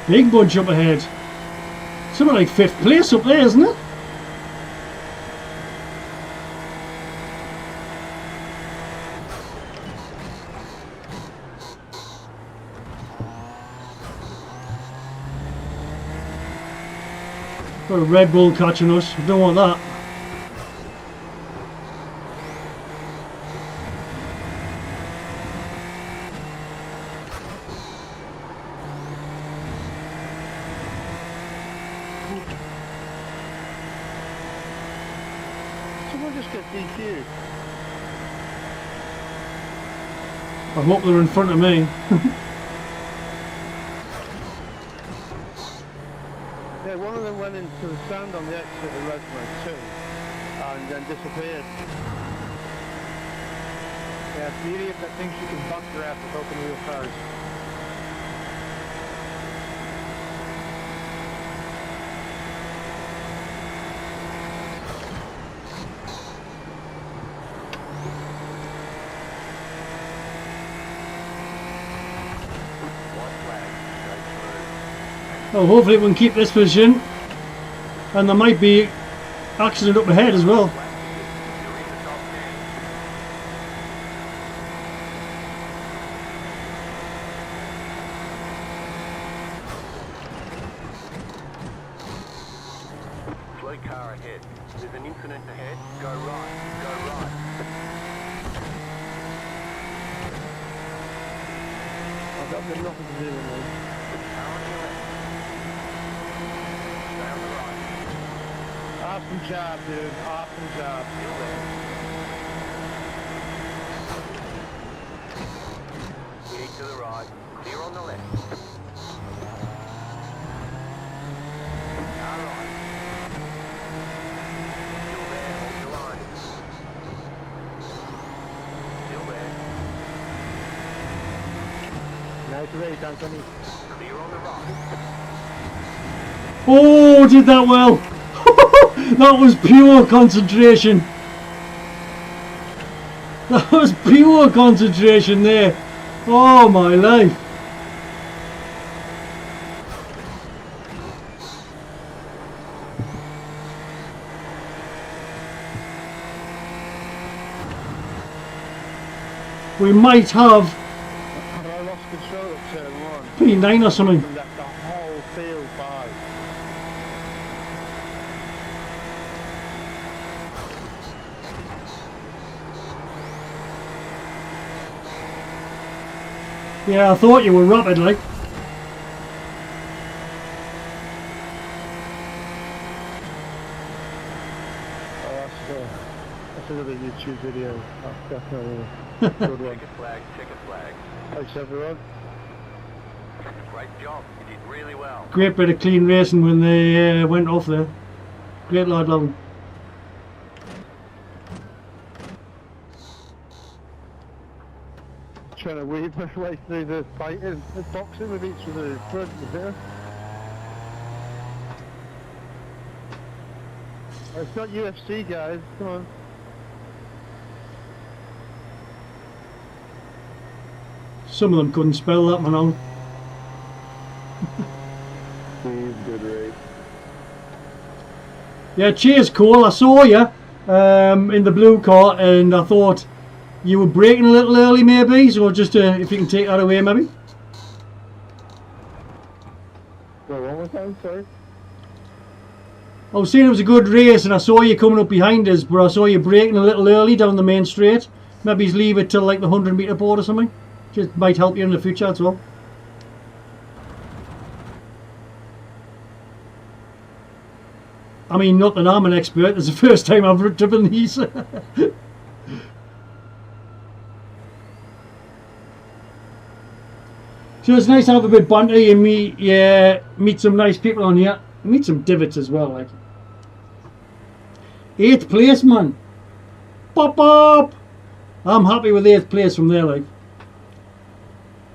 Big bunch up ahead. Something like 5th place up there, isn't it? Got a Red Bull catching us. Don't want that. Someone just get DQ. I hope they're in front of me. Yeah, one of them went into the stand on the exit of Redmond too, and then disappeared. Yeah, it's the idiot that thinks you can bunker out with open wheel cars. Well, hopefully we can keep this position. And there might be accident up ahead as well. Slow car ahead. There's an incident ahead. Go right. Go right. I've got nothing to do with it. Car on your left. Stay on the right. Awesome job, dude. Awesome job. Still there. Heading to the right. Clear on the left. Car right. Still there. Hold your line. Still there. Nice race, Anthony. Clear on the right. Oh, did that well. That was pure concentration. That was pure concentration there. Oh my life. We might have But I lost control of turn one. P9 or something. And left the whole field by. Yeah, I thought you were rapid like. Oh, that's another YouTube video. That's definitely a good one. Check a flag. Check a flag. Thanks, everyone. Great job. You did really well. Great bit of clean racing when they went off there. Great lad, love him. Trying to weave my way through the fighting, the boxing with each other in front of here. It's not UFC, guys. Come on. Some of them couldn't spell that one out. Good race. Yeah, cheers, Cole. I saw you in the blue car, and I thought you were braking a little early, maybe. So just if you can take that away, maybe. Wait, one more time, sorry. I was saying it was a good race, and I saw you coming up behind us, but I saw you braking a little early down the main straight. Maybe leave it till like the 100-meter board or something. Just might help you in the future as well. I mean, not that I'm an expert. It's the first time I've driven these. So it's nice to have a bit of banter and meet some nice people on here. Meet some divots as well, like. 8th place, man. Pop up. I'm happy with 8th place from there, like.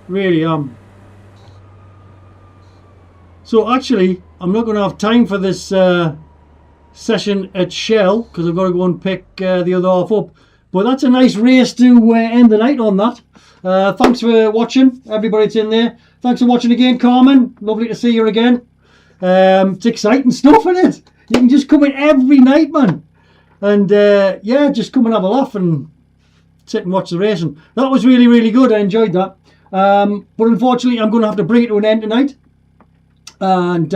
Really am. So actually, I'm not going to have time for this session at Shell because I've got to go and pick the other half up. But that's a nice race to end the night on that. Thanks for watching, everybody that's in there. Thanks for watching again, Carmen. Lovely to see you again. It's exciting stuff, isn't it? You can just come in every night, man. And yeah, just come and have a laugh and sit and watch the racing. That was really, really good. I enjoyed that. But unfortunately, I'm going to have to bring it to an end tonight. And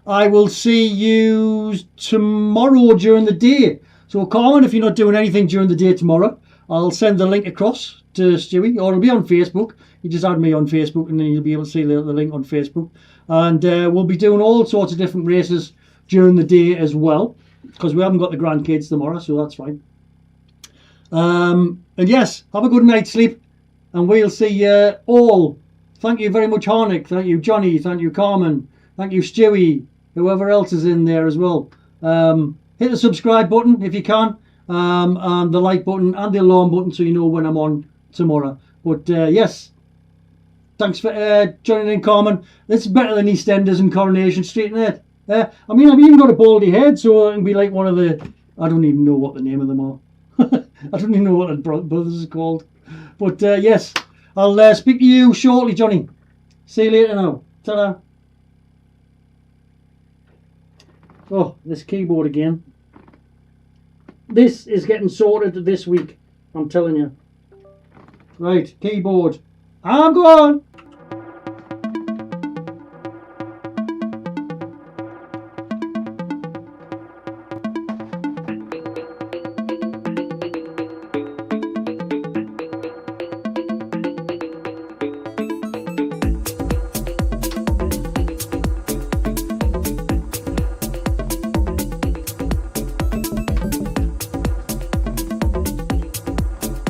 I will see you tomorrow during the day. So, Carmen, if you're not doing anything during the day tomorrow, I'll send the link across to Stewie, or it'll be on Facebook. You just add me on Facebook and then you'll be able to see the link on Facebook. And we'll be doing all sorts of different races during the day as well, because we haven't got the grandkids tomorrow, so that's fine. And yes, have a good night's sleep, and we'll see you all. Thank you very much, Harnick. Thank you, Johnny. Thank you, Carmen. Thank you, Stewie. Whoever else is in there as well. Hit the subscribe button if you can, and the like button and the alarm button so you know when I'm on tomorrow. But yes, thanks for joining in, Carmen. This is better than EastEnders and Coronation Street, isn't it? I mean, I've even got a baldy head, so it can be like one of the... I don't even know what the name of them are. I don't even know what the brothers is called. But yes, I'll speak to you shortly, Johnny. See you later now. Ta-da. Oh, this keyboard again. This is getting sorted this week, I'm telling you. Right, keyboard. I'm gone.